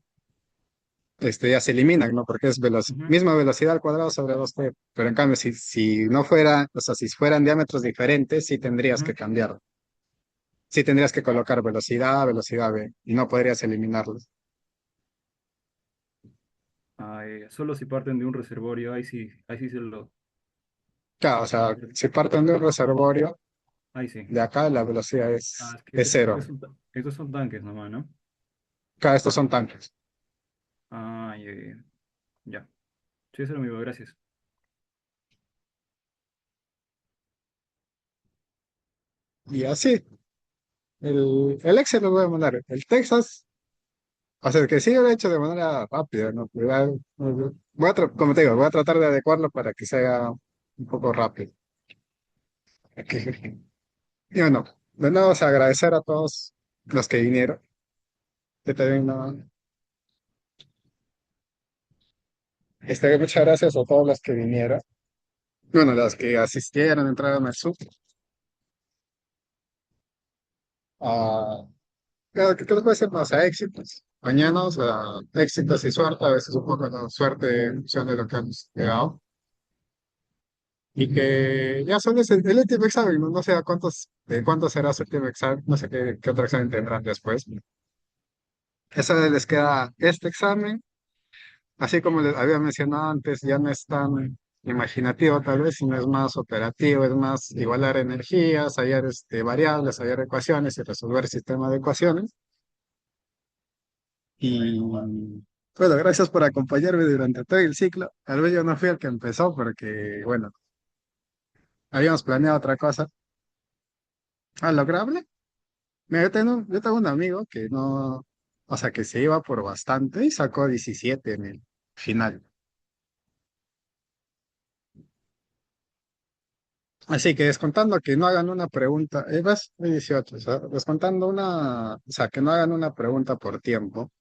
ya se eliminan, ¿no? Porque es Ujú, misma velocidad al cuadrado sobre 2t. Pero en cambio, si no fuera, o sea, si fueran diámetros diferentes, sí tendrías que ujú. cambiar. Sí tendrías que colocar velocidad A, velocidad B, y no podrías eliminarlos. Solo si parten de un reservorio, ahí sí Claro, o sea, si parten de un reservorio, ahí sí. de acá la velocidad Ah, es que es cero. estos son tanques nomás, ¿no? Cada estos son tanques. Ah, ya, ya, ya. Sí, eso es lo mismo, gracias. Y así, el Excel lo voy a mandar. El Texas, o sea, que sí lo he hecho de manera rápida, ¿no? Pero como te digo, voy a tratar de adecuarlo para que sea un poco rápido. Y bueno, de nuevo, o sea, agradecer a todos los que vinieron. Que también, no, muchas gracias a todos los que vinieron. Bueno, los que asistieron, entraron al sub. Ah, claro, ¿qué les puede ser más? A éxitos. Mañana, o sea, éxitos y suerte. A veces un poco de suerte en función de lo que hemos llegado. Y que ya son el último examen. No, no sé de cuánto será su último examen. No sé qué otro examen tendrán después. Eso les queda este examen. Así como les había mencionado antes, ya no es tan imaginativo tal vez, sino es más operativo, es más igualar energías, hallar variables, hallar ecuaciones y resolver sistemas de ecuaciones. Y bueno, gracias por acompañarme durante todo el ciclo. Tal vez yo no fui el que empezó porque, bueno, habíamos planeado otra cosa. Ah, lograble. Mira, yo tengo un amigo que no, o sea, que se iba por bastante y sacó 17 en el final. Así que descontando que no hagan una pregunta, vas, hay 18, o sea, descontando o sea, que no hagan una pregunta por tiempo,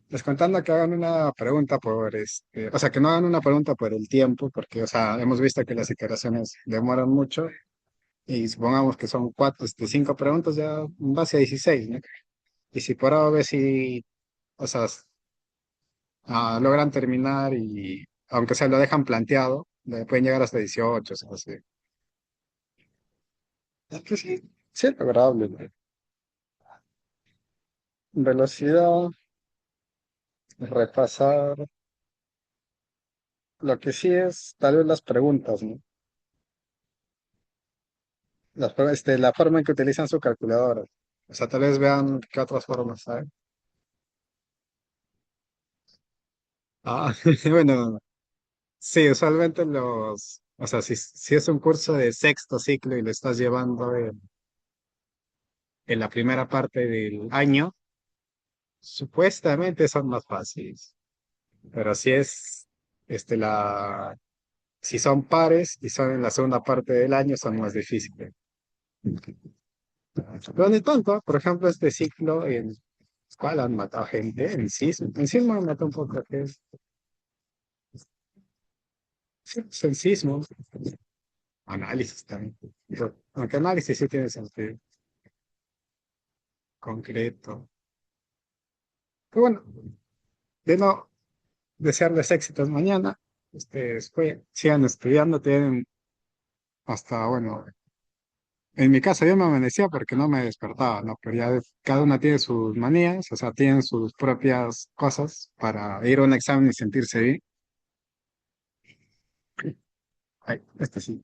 descontando que hagan una pregunta o sea, que no hagan una pregunta por el tiempo, porque, o sea, hemos visto que las iteraciones demoran mucho, y supongamos que son cinco preguntas, ya en base a 16, ¿no? Y si por A o B si, o sea, logran terminar y, aunque se lo dejan planteado, le pueden llegar hasta 18, o sea, así. Es que sí, sí es lograble, ¿no? Velocidad, repasar. Lo que sí es tal vez las preguntas, ¿no? La forma en que utilizan su calculadora. O sea, tal vez vean qué otras formas hay. Ah, bueno, sí, usualmente o sea, si es un curso de sexto ciclo y lo estás llevando en la primera parte del año, supuestamente son más fáciles. Pero si son pares y son en la segunda parte del año, son más difíciles. Pero ni tanto, por ejemplo, este ciclo en ¿cuál han matado gente? En sismo han matado un poco que es el sismo. Análisis también. Aunque análisis sí tiene sentido concreto. Pero bueno, de no desearles éxitos mañana. Ustedes sigan estudiando, tienen hasta, bueno, en mi caso yo me amanecía porque no me despertaba, ¿no? Pero ya cada una tiene sus manías, o sea, tienen sus propias cosas para ir a un examen y sentirse bien. Ay, este sí.